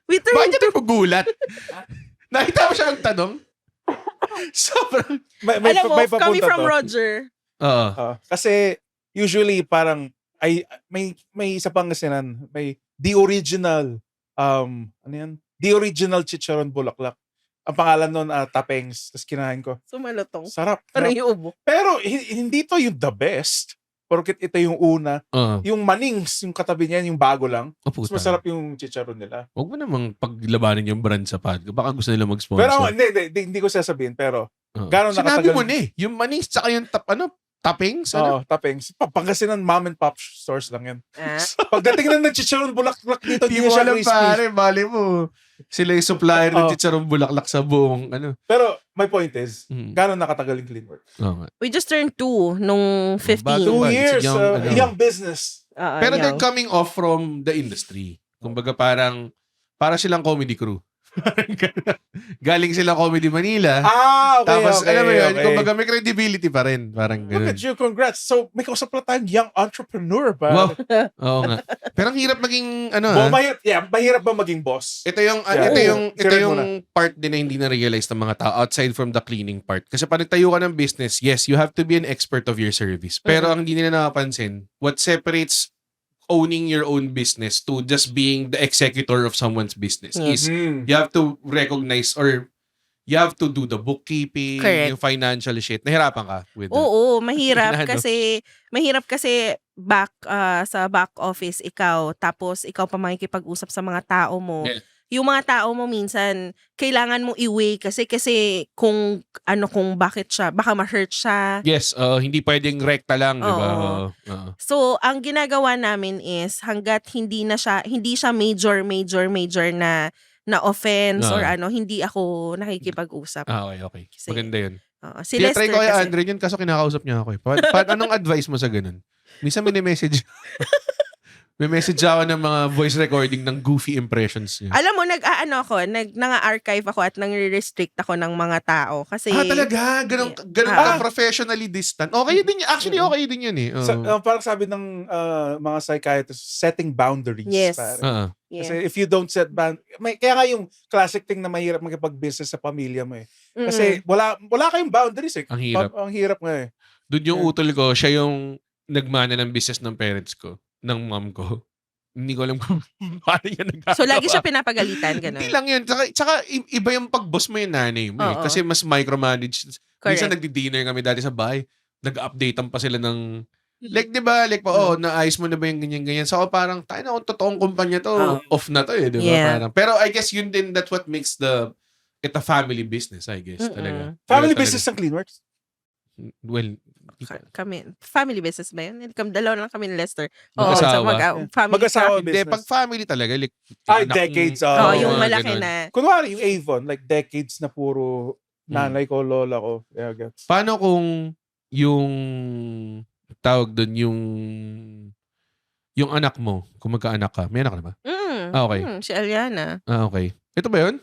We turned Bakit ka nagugulat? Nakita mo siya magtanong? Sobrang... alam mo, papunta kami from to. Roger. Oo. Kasi usually parang may isa pang kasinan, may the original ano yan? The original chicharon bulaklak. Ang pangalan nun Tapengs. Tapos kinain ko. Sumalutong. Sarap. Parang sarap. yung ubo. Pero hindi to yung the best. Porket ito yung una. Oo. Yung manings, yung katabi niya, yung bago lang. Oh, Mas puta. masarap yung chicharon nila. Huwag mo namang paglabanin yung brand sa pad. Baka gusto nila mag-sponsor. Pero hindi ko sasabihin. Pero Oo. gano'n Sinabi nakatagal- mo na eh. Yung manings tsaka yung toppings. Tapengs. Pangasinan mom and pop stores lang yan. Ah. Pagdating na ng chicharon bulaklak dito, Hindi hindi mo siya alam crispy. pare. Bali mo. Sila yung supplier ng Oo. chicharong bulaklak sa buong ano. Pero my point is, Mm. gano'n nakatagal yung Cleanworks? Oo nga. We just turned 2 nung 15. Bago 2 ba? years, It's ano. young business. Pero they're coming off from the industry. Kumbaga para silang comedy crew. Galing sila Comedy Manila. Okay, Tapos okay, alam mo yun, okay. kumbaga may credibility pa rin. Parang Look ganun. at you, congrats. So, may kausap pala tayong young entrepreneur ba? Wow. Oo nga. Pero ang hirap maging mahirap ba maging boss? Ito yung Yeah. ito Share yung mo part din na hindi na realize ng mga tao outside from the cleaning part. Kasi pag nagtayo ka ng business, yes, you have to be an expert of your service. Pero ang hindi nila napapansin, what separates owning your own business to just being the executor of someone's business is you have to recognize or you have to do the bookkeeping, Correct. yung financial shit. Nahirapan ka with that. Oo, mahirap Ano? kasi sa back office ikaw, tapos ikaw pa makikipag-usap sa mga tao mo. Yeah. Yung mga tao mo minsan kailangan mong i-weigh kasi kung bakit siya, baka ma-hurt siya. Yes, hindi pwedeng rekta lang, di ba? Oo. Oo. So, ang ginagawa namin is hangga't hindi siya major na offense or hindi ako nakikipag-usap. Okay. Kasi- Maganda yun. Si Tinatry Lester ko kay kasi. Andre yun kaso kinakausap niya ako eh. Anong advice mo sa ganun? Minsan message may message ako ng mga voice recording ng goofy impressions niya. Alam mo, nang-archive ako at nang-restrict ako ng mga tao. Kasi, Talaga? Ganun ka professionally distant? Okay din yun. Actually, okay din yun eh. Oo. Parang sabi ng mga psychiatrists, setting boundaries. Yes. pare. Oo. Kasi yeah. if you don't set kaya nga yung classic thing na mahirap makipag-business sa pamilya mo eh. Kasi wala kayong boundaries eh. Ang hirap. Ang hirap nga eh. Doon yung utol ko, siya yung nagmana ng business ng parents ko, ng mom ko. Hindi ko alam kung paano niya nagagawa. So, lagi siya pinapagalitan, gano'n. Hindi lang yun. Tsaka iba yung pag-boss mo yung nanay mo eh. Oo. Kasi mas micromanage. Minsan Correct. nagdi-dinner kami dati sa bahay. nag-updatean pa sila ng like, di ba? Like, naayos mo na ba yung ganyan-ganyan? So, parang, tayo na, kung totoong kumpanya to, off na to di ba? Yeah. Parang, pero I guess yun din, that's what makes it a family business, I guess, talaga. Family Talaga. business ng Cleanworks? Well, Kami, family business ba yun? Dalawa lang kami ni Lester. Mag-asawa. Family Mag-asawa hindi, business. pag family talaga, like, Ay, anak- decades. yung mga malaki ganun. na. Kunwari, yung Avon, like decades na puro nanay ko, lola ko. Yeah, gets. Paano kung yung tawag doon, yung anak mo, kung magkaanak ka, may anak ka na ba? Okay. Si Aliana. Okay. Ito ba yun?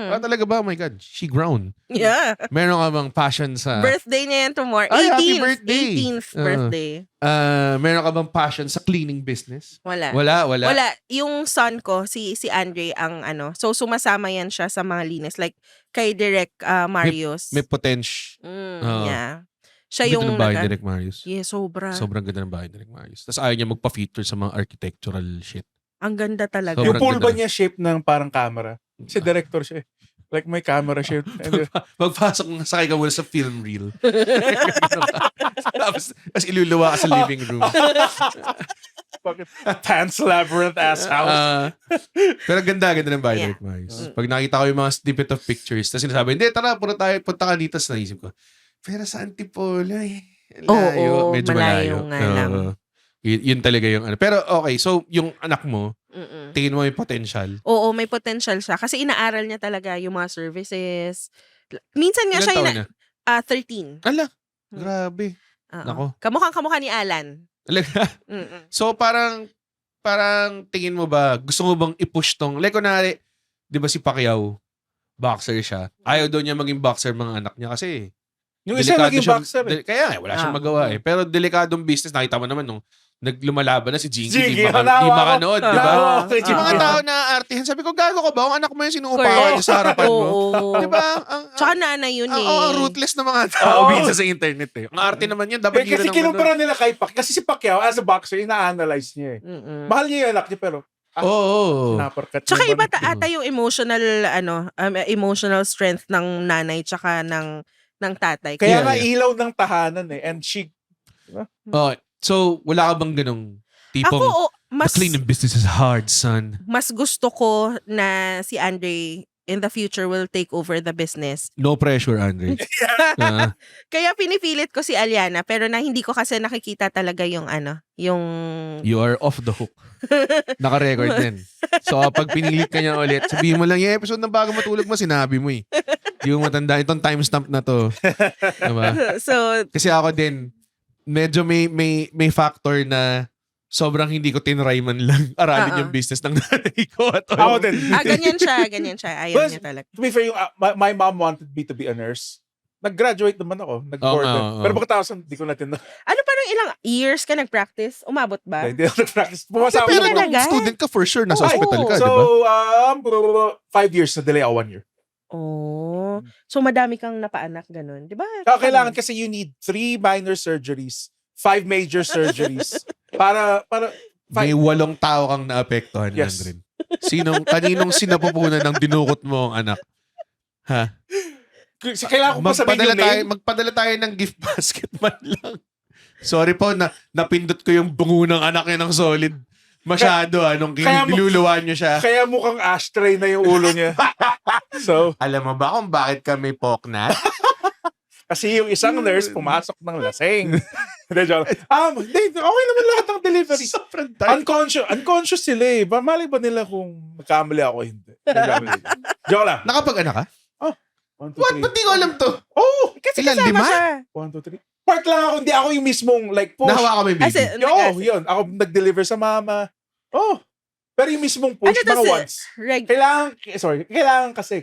Talaga ba? Oh my God. She grown. Yeah. Meron ka bang passion sa... Birthday niya yan tomorrow. Ay, happy 18th. birthday. 18th birthday. Meron ka bang passion sa cleaning business? Wala. Wala. Yung son ko, si Andre, ang so sumasama yan siya sa mga linis. Like, kay Direk Marius. May potential. Yeah. Siya Ganda yung ng bahay ni Direk Marius. Yeah, sobra. Sobrang ganda ng bahay ni Direk Marius. Tapos ayaw niya magpa-feature sa mga architectural shit. Ang ganda talaga. Sobrang Yung pool ba ganda. niya shape ng parang camera? Si director siya eh. Like may camera shape. Magpasok mo, sakay ka muna sa film reel. tapos iluluwa ka sa living room. Fucking Pan's Labyrinth ass house. Pero ganda ng bahay ni Yeah. Direk Marius. Pag nakita ko yung mga snippet of pictures, tapos sinasabi, hindi, tara, punta ka dito. Tapos naisip ko, pero sa Antipolo, layo. Oo, Medyo malayo. malayo nga lang. Yun talaga yung ano. Pero okay, so yung anak mo, tingin mo may potential. Oo, may potential siya. Kasi inaaral niya talaga yung mga services. Minsan nga Ilan siya, taon na? 13. Ala, grabe. Oo. Nako. Kamukhang-kamukha ni Alan. Talaga. So parang tingin mo ba, gusto mo bang i-push tong, like kunwari, di ba si Pacquiao, boxer siya. Ayaw daw niya maging boxer mga anak niya kasi Yung isa delikado naging siya- boxer eh. Kaya nga, wala siyang magawa eh. Pero delikadong business, nakita mo naman nung naglumalaban na si Jinky, Jinky, di hanawa ko. makanood, di ba? Hanawa ko kay Yung mga Jinky. tao na artihan, sabi ko, gago ka ba? Ang anak mo yung sinuupawan niya sa harapan mo. Oo. Di ba? Tsaka nanay yun eh. Ang ruthless na mga tao Oo. minsan sa internet eh. Ang arte naman yun, dapat Kasi kinumpara nila kay Pacquiao. Kasi si Pacquiao, as a boxer, ina-analyze niya eh. Mahal niya yung anak niya, pero Oo. naparkat niya. Tsaka ba- iba ata yung emotional strength ng nanay tsaka ng tatay. Kaya Yeah, nga yeah. ilaw ng tahanan eh. And she, Oh, so, wala ka bang ganong tipong, Ako, the cleaning business is hard, son. mas gusto ko na si Andre in the future will take over the business. No pressure, Andre. Kaya pinipilit ko si Aliana pero hindi ko kasi nakikita talaga yung yung You are off the hook. Naka-record din. So, pag pinilit ka niya ulit, sabihin mo lang, yung episode ng bago matulog mo, sinabi mo eh. Hindi mo matanda. Itong timestamp na to. Diba? So, Kasi ako din, medyo may factor na sobrang hindi ko tinry man lang aralin yung business ng nanay ko. At ako din. ganyan siya. Ayaw Well, niya talaga. To be fair, my mom wanted me to be a nurse. Nag-graduate naman ako. Nag-board. Oo. Pero pagkatapos, hindi ko natin na. Ano parang ilang years ka nag-practice? Umabot ba? Hindi ako nag-practice. Pumasa ako. pero Hindi nung talaga. student ka, for sure, nasa hospital ka, So, di ba? 5 years na delay ako 1 year. Oh. So madami kang napaanak ganun, 'di ba? Kailangan kasi you need 3 minor surgeries, 5 major surgeries para May 8 tao kang naapektuhan, Yes. Landrin. Kaninong sinapupunan ng dinukot mo ang anak? Ha? kailangan ko pa sabihin yung name. Magpadala tayo ng gift basket man lang. Sorry po, napindot ko yung bungo ng anak niya ng solid. Masyado, nung niluluwan niyo siya. Kaya mukhang ashtray na yung ulo niya. So, Alam mo ba kung bakit kami poknat? kasi yung isang nurse pumasok ng lasing. Hindi, joke. Hindi, okay naman lahat ng delivery. Sobrang tight. Unconscious sila eh. Malay ba nila kung nagkamali ako o hindi? Joke lang. Nakapag-anak ka? 1, 2, What? 3. Ba't di ko alam to? Oh! Kasi Ilan, kasama 5? siya. 1, 2, 3. Part lang ako, hindi ako yung mismong like push. Nahawa ka may baby. Kasi, Yun. Ako nag-deliver sa mama. Oh! Pero yung mismong push, Ano to mga si- once.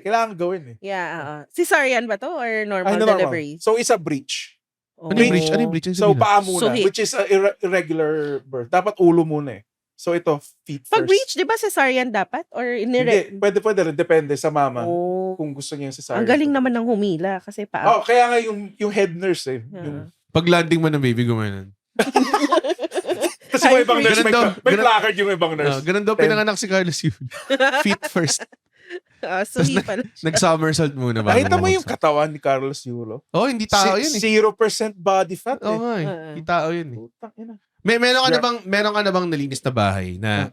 Kailangan gawin eh. Yeah, cesarean ba to or normal Ay, normal. delivery? So, it's a breach. Ano yung breach? Ano yung breach? So, paa muna, So, which is a irregular birth. Dapat ulo muna eh. So, ito, feet first. Pag breach, 'di ba cesarean dapat or Hindi, pwede rin. Depende sa mama. Oh. Kung gusto niya yung cesarean. Ang galing naman ng humila kasi paa. Oh, kaya nga yung head nurse eh. Yung, Pag landing mo ng baby, gumanon. kasi may ibang nurse, Ganun daw, may ganun- placard yung ibang nurse. Ganun daw pinanganak si Carlos Yul. Feet first. Suhi pala siya. Nag-somersault muna ba? Nakita mo yung katawan ni Carlos Yulo? Oh, hindi tao yun eh. 0% body fat Oo nga eh. Oo. Hindi tao yun eh. Putang ina. Meron ka na bang nalinis na bahay na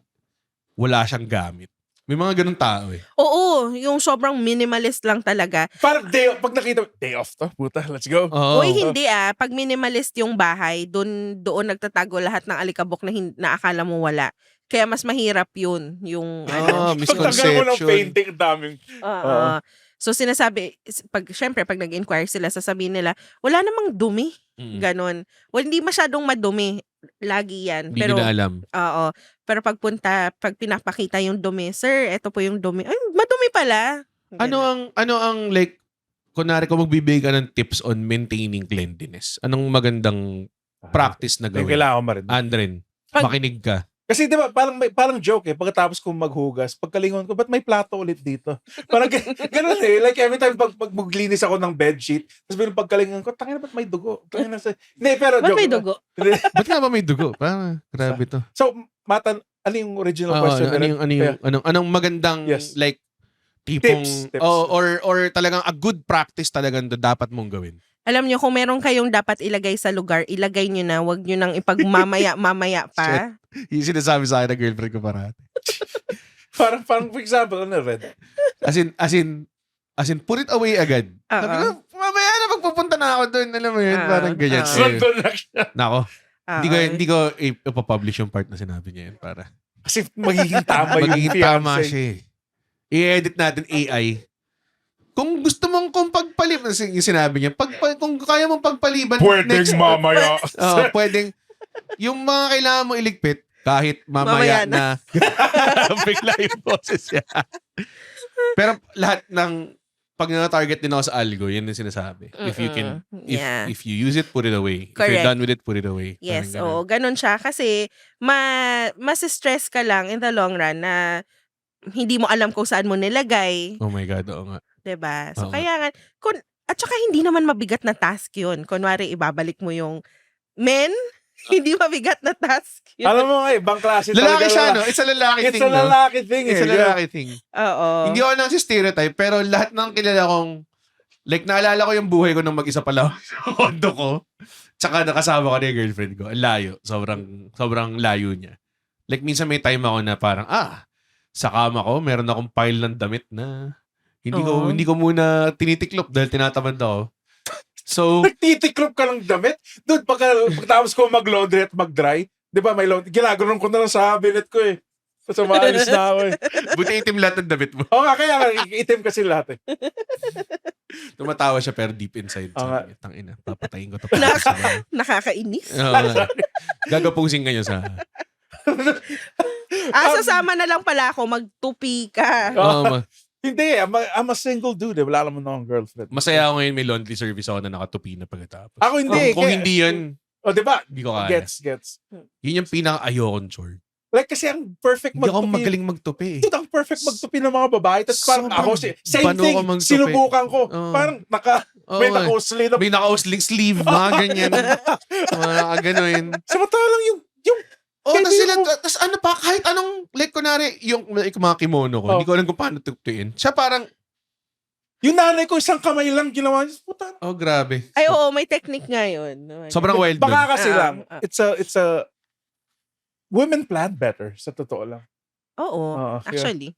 wala siyang gamit? May mga ganung tao eh. Oo, yung sobrang minimalist lang talaga. Parang pag nakita mo, day off to, puta, let's go. Oo. Uy, hindi Pag minimalist yung bahay, doon nagtatago lahat ng alikabok na akala mo wala. Kaya mas mahirap yun. Yung Ah, Pagtagal mo ng misconception. painting, daming. Oo. So sinasabi, syempre pag nag-inquire sila, sasabihin nila, wala namang dumi. Mm. Ganon. Well, hindi masyadong madumi. Lagi yan. Hindi Pero, nila alam. oo. Pero pag pinapakita yung dumi, sir, eto po yung dumi. Ay, madumi pala. Ano ang like, kunwari kung magbibigay ka ng tips on maintaining cleanliness, anong magandang practice na gawin? Kailangan ko ma rin. Andren, Pag- makinig ka. Kasi di ba, parang joke eh, pagkatapos kong maghugas, pagkalingon ko, ba't may plato ulit dito? Parang ganun eh, like every time pag maglinis ako ng bedsheet, tapos bilang pagkalingon ko, tangina ba't may dugo? Tangina hindi, pero Ba't joke. may dugo? Hindi. Ba't nga ba may dugo? Parang, grabe to. So, ano yung original Oo, question? anong magandang Yes. like tipong Tips. or talagang a good practice talagang dapat mong gawin. Alam nyo, kung meron kayong dapat ilagay sa lugar, ilagay nyo na. Huwag nyo nang ipagmamaya pa. Yung sinasabi sa akin ng girlfriend ko parati. parang for example, ano Red? As in put it away agad. Oo. Sabi ko, mamaya na magpupunta na ako doon. Alam mo yun, parang ganyan. Oo. Nandun lang siya. Nako, Oo. hindi ko ipapublish yung part na sinabi niya yun para Kasi magiging tama yung magiging tama fiancé. siya eh. I-edit natin AI. Kung gusto mong kung pagpaliban, yung sinabi niya, kung kaya mong pagpaliban next, mamaya. pwedeng, yung mga kailangan mo iligpit, kahit mamaya Mamaya na. Bigla yung boses niya. Pero lahat ng, pag na-target din ako sa algo, yun yung sinasabi. If you can, Yeah. if you use it, put it away. If Correct. you're done with it, put it away. Yes, Parang ganun. oo. Ganun siya. Kasi, mas stress ka lang in the long run na hindi mo alam kung saan mo nilagay. Oh my God, oo nga. 'Di ba? So, Oo. kaya nga, at saka hindi naman mabigat na task yun. Kunwari, ibabalik mo yung hindi mabigat na task yun. Alam mo nga, ibang klase Lalaki talaga. siya, no? It's a lalaki It's thing, a no? lalaki thing eh. It's a lalaki thing. Oo. Hindi ako lang si stereotype, pero lahat ng kilala kong, like, naalala ko yung buhay ko nung mag-isa pala sa kondo ko. Tsaka nakasama ko na yung girlfriend ko. Ang layo. Sobrang layo niya. Like, minsan may time ako na parang, sa kama ko, meron akong pile ng damit na hindi ko muna tinitiklop dahil tinatamad ako. So, Nagtitiklop ka ng damit? Dude, pagkatapos ko mag-laundry at mag-dry, di ba may laundry, ginaganon ko na lang sa cabinet ko eh. So, maalis na ako eh. buti itim lahat ng damit mo. Oo nga, kaya nga, itim kasi lahat eh. Tumatawa siya pero deep inside. Oo nga. Sabi niya, tangina, papatayin ko to. Nakakainis. Gagapusing kayo sa... Sasama na lang pala ako, magtupi ka. Hindi eh, I'm a single dude eh. Wala naman akong girlfriend. Masaya ako ngayon may laundry service ako na nakatupi na pagkatapos. Ako hindi eh. Kung hindi yun, O, di ba? hindi ko kaya. Gets. Yun yung pinaka-ayokong chore. Like kasi ang perfect Hindi ako magtupi. magaling magtupi. Dude, ang perfect magtupi ng mga babae. Tapos parang Sobrang ako, same bano thing, ko magtupi. sinubukan ko. Oo. Parang may naka-usli na. May naka-usling sleeve, mga ganyan. Mga ganoin. Samantalang yung Tapos Hindi sila, mo- tapos ano pa, kahit anong, like kunwari, yung like, mga kimono ko, hindi ko alam kung paano tuktuin. Siya parang, nanay ko isang kamay lang ginawa niya. Puta. oh grabe. Ay, oo, may technique nga yun. Sobrang wild Baka dun. kasi lang, Ah. it's a women plan better sa totoo lang. Oo, yeah. actually.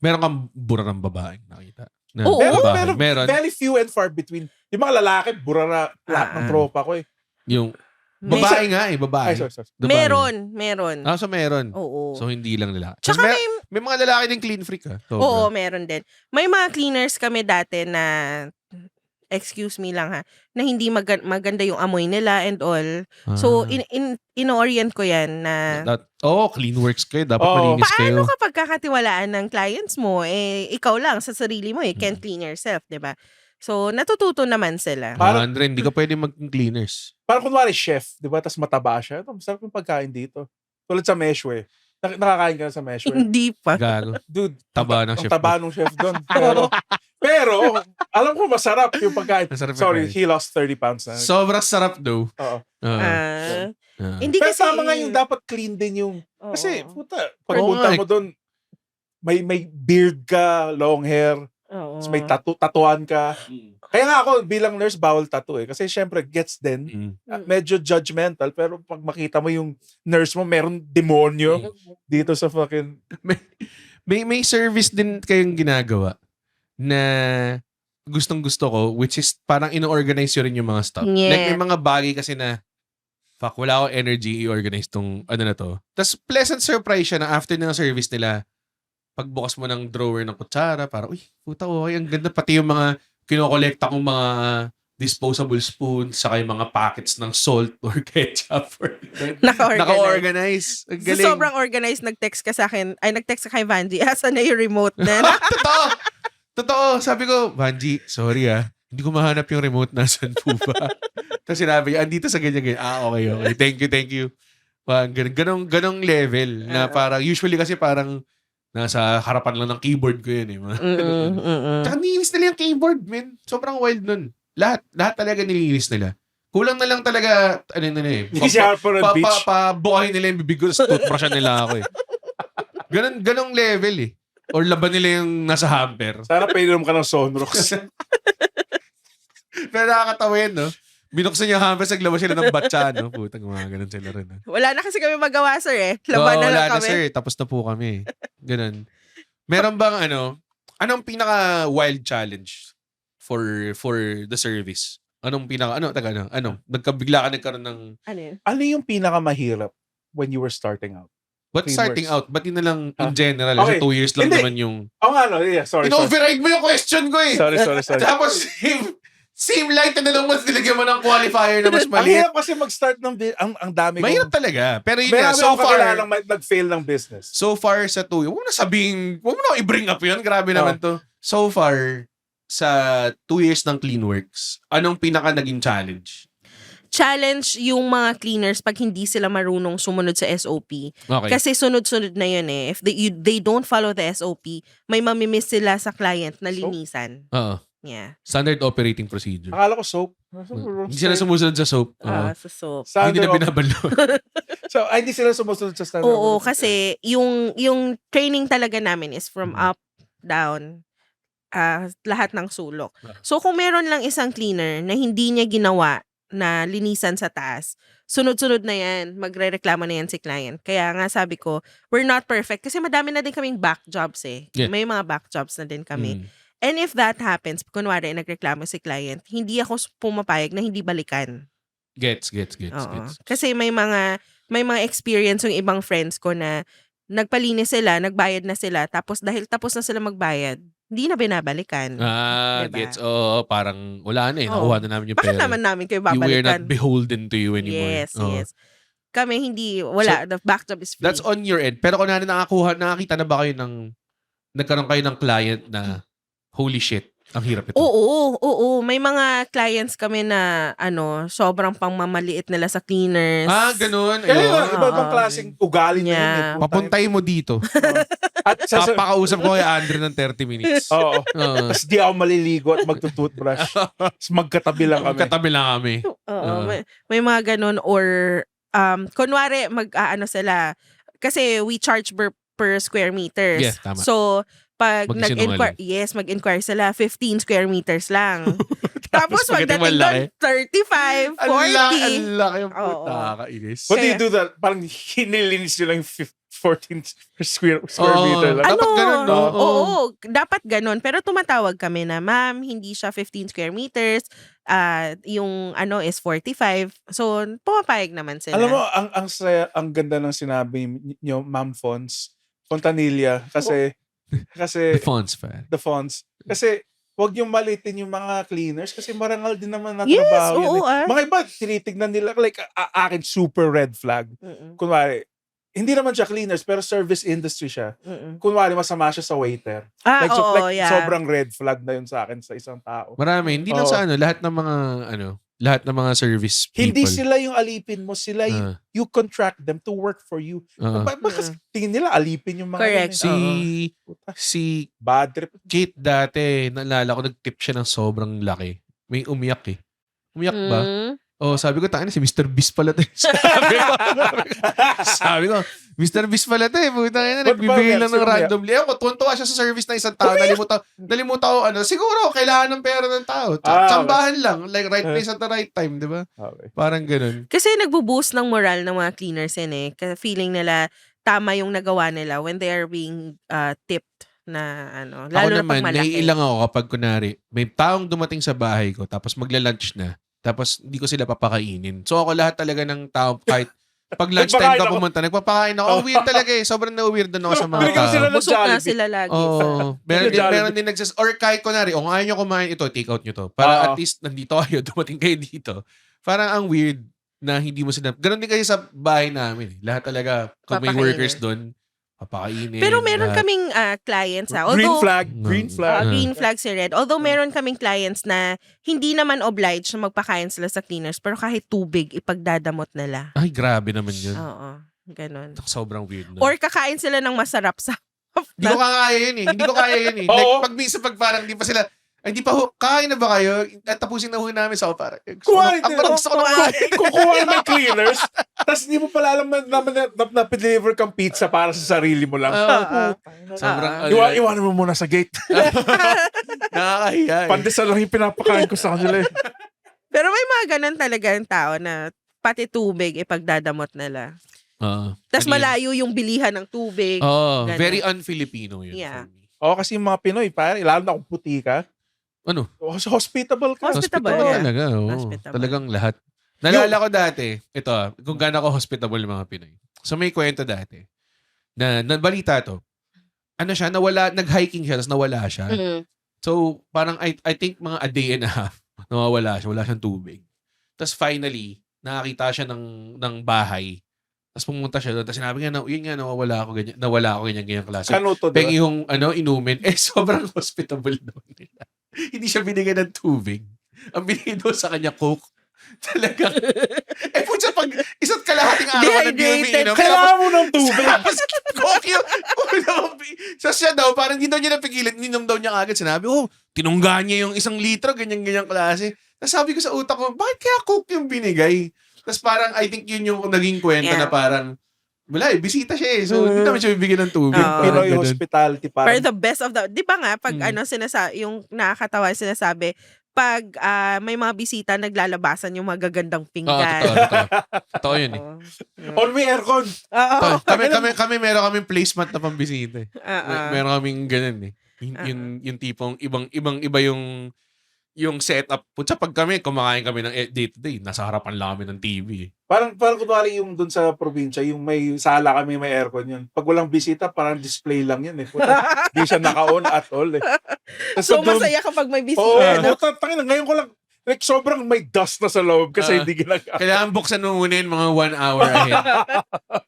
Meron kang bura ng babaeng nakita. Na Oo. babae. Meron. Very few and far between. Yung mga lalaki, burara lahat ng tropa ko eh. Yung, May- babae nga eh, babae. Ay, sorry. Babae. Meron. So meron. Oo. So hindi lang lalaki. Tsaka Tapos may mga lalaki din clean freak Sobra. Oo, meron din. May mga cleaners kami dati na, excuse me lang ha, na hindi maganda yung amoy nila and all. So, in-orient ko yan na, clean works kayo. Dapat Oo. malinis paano kayo. ka pagkakatiwalaan ng clients mo? Ikaw lang, sa sarili mo, can't clean yourself, di ba? So, natututo naman sila. Parang- Andre, hindi ka pwede mag-cleaners. Parang kunwari chef, di ba? Tapos mataba siya. Ito, masarap yung pagkain dito. Tulad sa Meshwe. Nakakain ka na sa Meshwe. Hindi pa. Gago. Dude, Taba ng ang chef. taba ng chef doon. Pero, alam ko masarap yung pagkain. Masarap yung Sorry, pagkain. he lost 30 pounds na. Sobrang sarap though. Oo. Hindi Pero kasi, tama nga yung dapat clean din yung. Oo. Kasi, puta, Oo pagpunta nga eh. mo doon, may beard ka, long hair, Oo. tapos may tatuan ka. Kaya nga ako bilang nurse bawal tattoo eh kasi syempre gets din medyo judgmental pero pag makita mo yung nurse mo meron demonyo dito sa fucking May service din kayong ginagawa na gustong-gusto ko, which is parang ino-organize yun rin yung mga stuff. Yeah. Like, may mga bagay kasi na, fuck, wala akong energy i-organize tong ano na to. Tapos, pleasant surprise siya na after ng service nila, pagbukas mo ng drawer ng kutsara, parang, uy, puta, okay, ang ganda. Pati yung mga kinokolekta kong mga disposable spoons, saka yung mga packets ng salt or ketchup. Naka-organize. Ang So, galing. sobrang organized, nag-text ka sa akin, nag-text ka kay Vanji, asan na yung remote na? Totoo. Sabi ko, Vanji, sorry hindi ko mahanap yung remote. Nasaan po ba? Tapos sinabi niya, andito sa ganyan-ganyan. Okay. Thank you. Ganong level na parang, usually kasi parang nasa harapan lang ng keyboard ko yun eh. Tsaka nilinis nila yung keyboard, man. Sobrang wild nun. Lahat talaga nilinis nila. Kulang na lang talaga, Hindi siya for a beach. Pabukahin nila yung bibig ko, toothbrushan nila ako eh. Ganong level eh. Or laban nila yung nasa hamper. Sana painom ka ng Sonrox. Pero nakakatawa yan, no? Binuksan niya hamper, naglabas sila ng batsa, no? Putang mga ganun sila rin. No? Wala na kasi kami magawa, sir eh. Laban na lang wala kami. na, sir. Tapos na po kami. Ganun. Meron bang anong pinaka wild challenge for the service? Nagkabigla ka nagkaroon ng... Ano yun? Ano yung pinakamahirap when you were starting out? But starting Teamworks. out, ba't yun na lang in general? Okay. Kasi 2 years lang Hindi. naman yung... Yeah, sorry. In-override mo yung question ko eh! Sorry. Tapos, same light na lang mas nilagyan mo ng qualifier na mas Ang maliit. hirap kasi mag-start ng ang dami Mahirap kong... talaga. Pero yun May nga, dami so akong far, kakilalang nag-fail ng business. so far sa 2 years, huwag mo na i-bring up yun. Grabe naman to. So far, sa 2 years ng Cleanworks, anong pinaka naging challenge? Challenge yung mga cleaners pag hindi sila marunong sumunod sa SOP. Okay. Kasi sunod-sunod na yun eh. If they don't follow the SOP, may mamimiss sila sa client na linisan. Oo. Yeah. Standard operating procedure. Akala ko soap. Hindi sila sumusunod sa soap. Sa soap. Hindi na binabalo. So, hindi sila sumusunod sa standard. Oo, kasi yung training talaga namin is from up, down, lahat ng sulok. So, kung meron lang isang cleaner na hindi niya ginawa na linisan sa taas, sunod-sunod na yan, magre-reklamo na yan si client. Kaya nga sabi ko, we're not perfect kasi madami na din kaming back jobs eh. Yeah. May mga back jobs na din kami. And if that happens, kunwari nagreklamo si client, hindi ako pumapayag na hindi balikan. Gets. Oo. Kasi may mga experience yung ibang friends ko na nagpalinis sila, nagbayad na sila, tapos dahil tapos na sila magbayad, hindi na binabalikan. Diba? Gets. Oo, parang wala na eh. Oo. Nakuha na namin yung Bakit pera. naman namin kayo We're babalikan? not beholden to you anymore. Yes, Oo. yes. Kami hindi, wala. The back job is free. That's on your end. Pero kung nakakita na ba kayo nagkaroon kayo ng client na, holy shit, ang hirap ito. Oo. May mga clients kami na, sobrang pangmamaliit nila sa cleaners. Ganun. Kaya Ayun. nga, iba-ibang klaseng ugali na yun. Yeah. Papuntay mo dito. At Papakausap ko kay Andre ng 30 minutes. Oo. Oo. Tapos di ako maliligo at magtutoothbrush. Tapos magkatabi lang kami. Katabi lang kami. Oo. May mga ganun or, kunwari, sila. Kasi we charge per square meters. Yeah, tama. So, pag Mag-sinungaling. mag-inquire sila, 15 square meters lang. Tapos pagdating pagdating malaki. doon, 35, 40. Ang laki yung Oo. puta. Kainis. What do you do that? Parang hinilinis nyo lang yung 14 square Oo. meter lang. Dapat ganun, no? Oo, dapat ganun. Pero tumatawag kami na, ma'am, hindi siya 15 square meters. Yung is 45. So, pumapayag naman sila. Alam mo, ang ganda ng sinabi nyo, Ma'am Fontanilla, kasi The fonts, fan. the fonts. Kasi, wag yung malitin yung mga cleaners kasi marangal din naman na Yes, trabaho yun. oo, Mga iba, tinitignan nila, like, akin, super red flag. Mm-mm. Kunwari, hindi naman siya cleaners, pero service industry siya. Mm-mm. Kunwari, masama siya sa waiter. Yeah. Sobrang red flag na yun sa akin sa isang tao. Marami. Hindi lang Oo. sa lahat ng mga service people. Hindi sila yung alipin mo, sila yung, you contract them to work for you. Bakit tingin nila alipin yung mga Correct. yun eh? Si Bad trip. Kate dati, naalala ko, nag-tip siya ng sobrang laki. May umiyak eh. Umiyak ba? Mm. Oh, sabi ko, tangina si Mr. Beast pala to. sabi ko, Mr. Beast pala to eh. Puta na, Ba't nagbibigay ba- lang ng sino randomly. Ewan ko, tuwan-tuwa siya sa service ng isang tao. Nalimutan ko, siguro, kailangan ng pera ng tao. Tsambahan lang. Like, right place at the right time, di ba? Okay. Parang ganun. Kasi nagbo-boost ng moral ng mga cleaners yan eh. Kasi feeling nila tama yung nagawa nila when they are being tipped na ano. Lalo Ako na naman, pag malaki. naiilang ako kapag kunwari, may taong dumating sa bahay ko, tapos magla-lunch na, tapos hindi ko sila papakainin. So ako lahat talaga ng tao, kahit pag lunchtime Nagpakain ka ako. pumunta, nagpapakain ako. Ang weird talaga eh. Sobrang na-weird doon ako sa mga Binigyan mo tao. sila ng Busog na Jollibee. sila lagi. Oo. Meron Jollibee. din or kahit kunwari, kung ayaw nyo kumain ito, take out nyo to. Para at least nandito kayo, dumating kayo dito. Parang ang weird na hindi mo sila. Ganon din kasi sa bahay namin. Lahat talaga, kung may Papakainin. workers doon, papakainin. Pero meron lahat. kaming clients Green Although, flag. Green flag. green flag si Red. Although meron kaming clients na hindi naman obliged na magpakain sila sa cleaners pero kahit tubig ipagdadamot nila. Ay, grabe naman yun. Oo, ganun. Sobrang weird na. Or kakain sila ng masarap sa Hindi ko kaya yun eh. Hindi ko kaya yun eh. Oo. Like, pag minsan pag parang hindi pa sila, ay, hindi pa kakain na ba kayo? Tapusin na ho namin sa parang. Kuhain Ang parang gusto ko na kumain. Kukuha na ng cleaners, tapos hindi mo pala alam na deliver kang pizza para sa sarili mo lang. Sobrang, Iwanan mo muna sa gate. nakakahiya eh. Pandesal lang yung pinapakain ko sa kanila eh. Pero may mga ganun talaga yung tao na pati tubig ipagdadamot nila. Tapos Ano yun? malayo yung bilihan ng tubig. Oh, Ganun. very un-Filipino yun. Yeah. For me. Oo, kasi yung mga Pinoy, pare, lalo na kung puti ka, Ano? hospitable ka. Hospitable, Hospitable yeah. talaga. Oo. Hospitable. Talagang lahat. Nalala ko dati, ito kung gaano ako hospitable yung mga Pinoy. So may kwento dati, na balita to, ano siya, nawala, nag-hiking siya, tapos nawala siya. Mhm. So, parang I think mga a day and a half, nawawala siya, wala siyang tubig. Tapos finally, nakakita siya ng bahay. Tapos pumunta siya doon, tapos sinabi niya, yun nga, nawala ako ganyan klase. Kanuto, Pengi diba? yung inumin, sobrang hospitable daw nila. Hindi siya binigyan ng tubig. Ang binigyan daw sa kanya, Coke. Talagang, putya pag isa't kalahating araw na di Dehydrated. umiinom. Kailangan mo ng tubig. Tapos, Coke yung, so siya daw, parang hindi daw niya napigilan, ninom daw niya agad. Sinabi, tinungga niya yung 1 litro, ganyan-ganyan klase. Tapos sabi ko sa utak ko, bakit kaya Coke yung binigay? Tapos parang, I think yun yung naging kwento Yeah. na parang, wala bisita siya eh. So, hindi naman siya bibigyan ng tubig. Oo. Parang Pinoy ganun. hospitality, For parang the best of the... Di ba nga, pag yung nakakatawa sinasabi, pag may mga bisita, naglalabasan yung magagandang Oo, pinggan. totoo. Totoo yun eh. Oo. on may aircon. Oo. Kami meron kaming placement na pambisita eh. Oo. Meron kaming ganun eh. Yung tipong iba yung setup. Putsa pag kumakain kami ng day to day, nasa harapan lang kami ng TV eh. Parang kunwari yung dun sa probinsya, yung may sala kami, may aircon yun. Pag walang bisita, parang display lang yun eh. Hindi siya naka-on at all eh. Tas So, doon- masaya kapag may bisita. Oo, no? tangina, ngayon ko lang, like sobrang may dust na sa loob kasi hindi ginagamit. Kailangan buksan mo muna yun mga 1 hour ahead.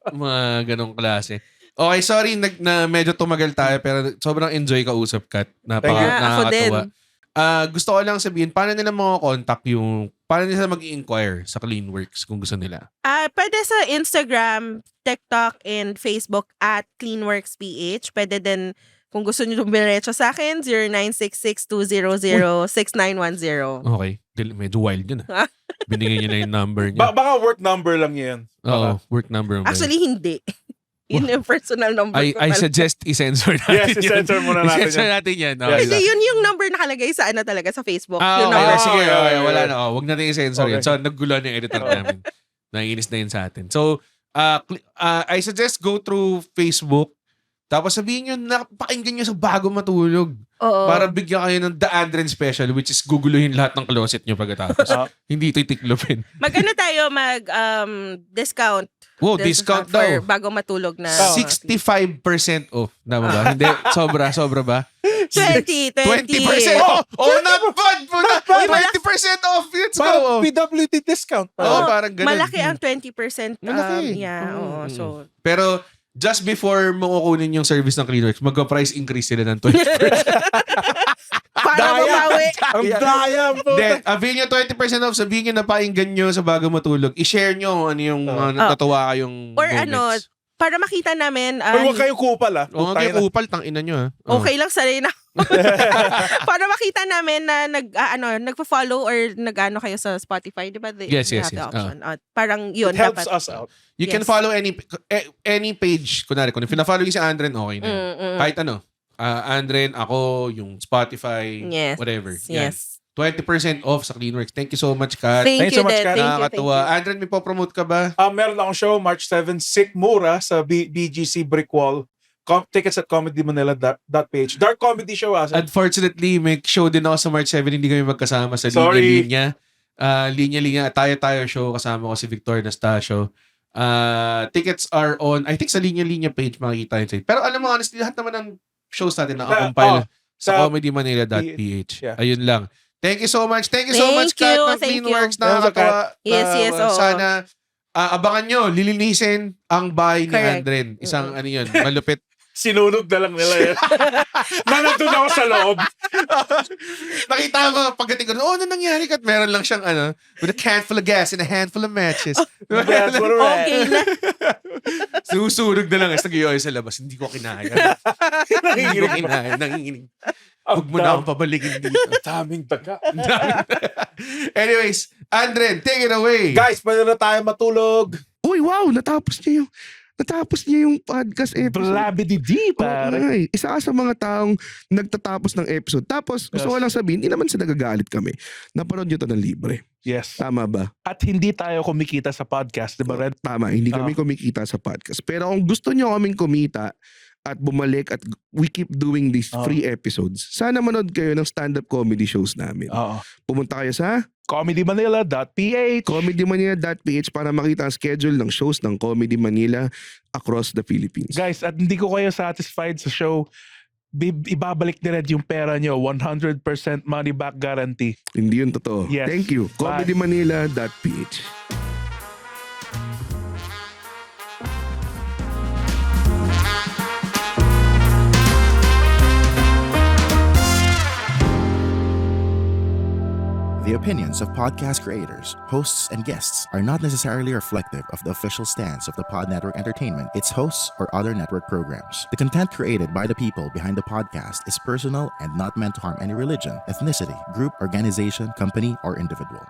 Mga ganong klase. Okay, sorry na medyo tumagal tayo pero sobrang enjoy kausap, Kat. Yeah, ako din. Nakakatuwa. Gusto ko lang sabihin, paano nila contact paano nila mag-i-inquire sa Cleanworks kung gusto nila? Pwede sa Instagram, TikTok, and Facebook at CleanWorksPH. Pwede din, kung gusto nyo dumiretso sa akin, 0966-200-6910. Okay. Medyo wild yun ah. Binigay niyo na yung number niya. Baka work number lang yan. Oo, work number. Actually, hindi. Yun yung personal number ko. I suggest i-censor natin Yes, i-censor muna natin I-censor yan. natin yan. Yes. Hindi, yun yung number nakalagay sa talaga sa Facebook. Ah, yung okay. number. Sige, Ah, okay. okay. Wala na. Huwag natin i-censor yan. Okay. So, naggulo na yung editor namin. Naiinis na yun sa atin. So, I suggest go through Facebook. Tapos sabihin nyo, pakinggan nyo sa bago matulog. Oo. Para bigyan kayo ng The Andren Special, which is guguluhin lahat ng closet nyo pagkatapos. Hindi ito itiklopin. Mag-ano tayo, discount. Wow, discount for daw. bago matulog na. 65% off. Tama ba? Hindi, sobra ba? 20. 20% off! Oh, not bad! Not bad. 20% off! Let's Parang go! PWD discount. Oo, parang ganun. Malaki ang 20%. Malaki. Yeah, oo. Mm. So, Pero, just before mo kukunin yung service ng Cleanworks, magka-price increase sila ng 20%. para mabawi. Ang daya po. Then, avail nyo 20% off, sabihin nyo na painggan nyo sa bago matulog. I-share nyo ano yung natatawa kayong Or moments. para makita namin, Or huwag kayong kupal ah. O, Putay kayo na. upal, tang ina nyo ha. okay lang sanay na Para makita namin na nagpo-follow or nag-ano kayo sa Spotify, 'di ba? Yes, You yes, have the yes. option. Parang yun It helps dapat. us out. You can Yes. follow any page. Kunwari, kung pina-follow yung si Andren, okay na. Kahit ano. Andren, ako, yung Spotify, Yes. whatever. Yan. Yes. 20% off sa Cleanworks. Thank you so much, Kat. Thank Thanks you, so much, Dad. Kat. Thank you. Nakakatuwa. Andren, may po-promote ka ba? Meron akong show March 7, Sikmura sa BGC Brick Wall. Tickets at comedymanila.ph. Dark comedy show. Unfortunately, may show din ako sa March 7. Hindi kami magkasama sa Sorry. Linya. Linya. Tayo show. Kasama ko si Victor Nastasio. Tickets are on, I think sa Linya page makikita yun. Pero alam mo, honestly, lahat naman ng shows natin nakakompile sa comedymanila.ph. Yeah. Ayun lang. Thank you so much. Thank you so much, Kat, ng Thank you. Cleanworks. Nakakatawa. Yes, oo. Sana abangan nyo, lilinisin ang bahay ni Correct. Andren. Isang ano yun, malupit. Sinunog na lang nila yan. Nandun ako sa loob. Nakita ko pagdating ko, ano nangyari, Kat? Meron lang siyang with a can full of gas and a handful of matches. That's what Okay na. Susunog na lang. Tapos nag-ioy sa labas. Hindi ko kinaya. Hindi ko kinaya. Nanginginig. Huwag mo na akong pabalikin dito. Daming taga. Anyways, Andren, take it away. Guys, pwede na tayo matulog. Uy, wow! Natapos niya yung podcast episode. Blabidi-di, pare. Ay, isa ka sa mga taong nagtatapos ng episode. Tapos, gusto ko lang sabihin, hindi naman sa nagagalit kami. Napanood nyo to ng libre. Yes. Tama ba? At hindi tayo kumikita sa podcast, di ba, Red? Tama, hindi kami kumikita sa podcast. Pero kung gusto nyo kaming kumita at bumalik at we keep doing these free episodes, sana manood kayo ng stand-up comedy shows namin. Oo. Pumunta kayo sa comedymanila.ph. comedymanila.ph para makita ang schedule ng shows ng Comedy Manila across the Philippines. Guys, at hindi ko kayo satisfied sa show, ibabalik ni Red yung pera nyo. 100% money back guarantee. Hindi yun totoo. Yes. Thank you. Bye. comedymanila.ph. The opinions of podcast creators, hosts, and guests are not necessarily reflective of the official stance of the Pod Network Entertainment, its hosts, or other network programs. The content created by the people behind the podcast is personal and not meant to harm any religion, ethnicity, group, organization, company, or individual.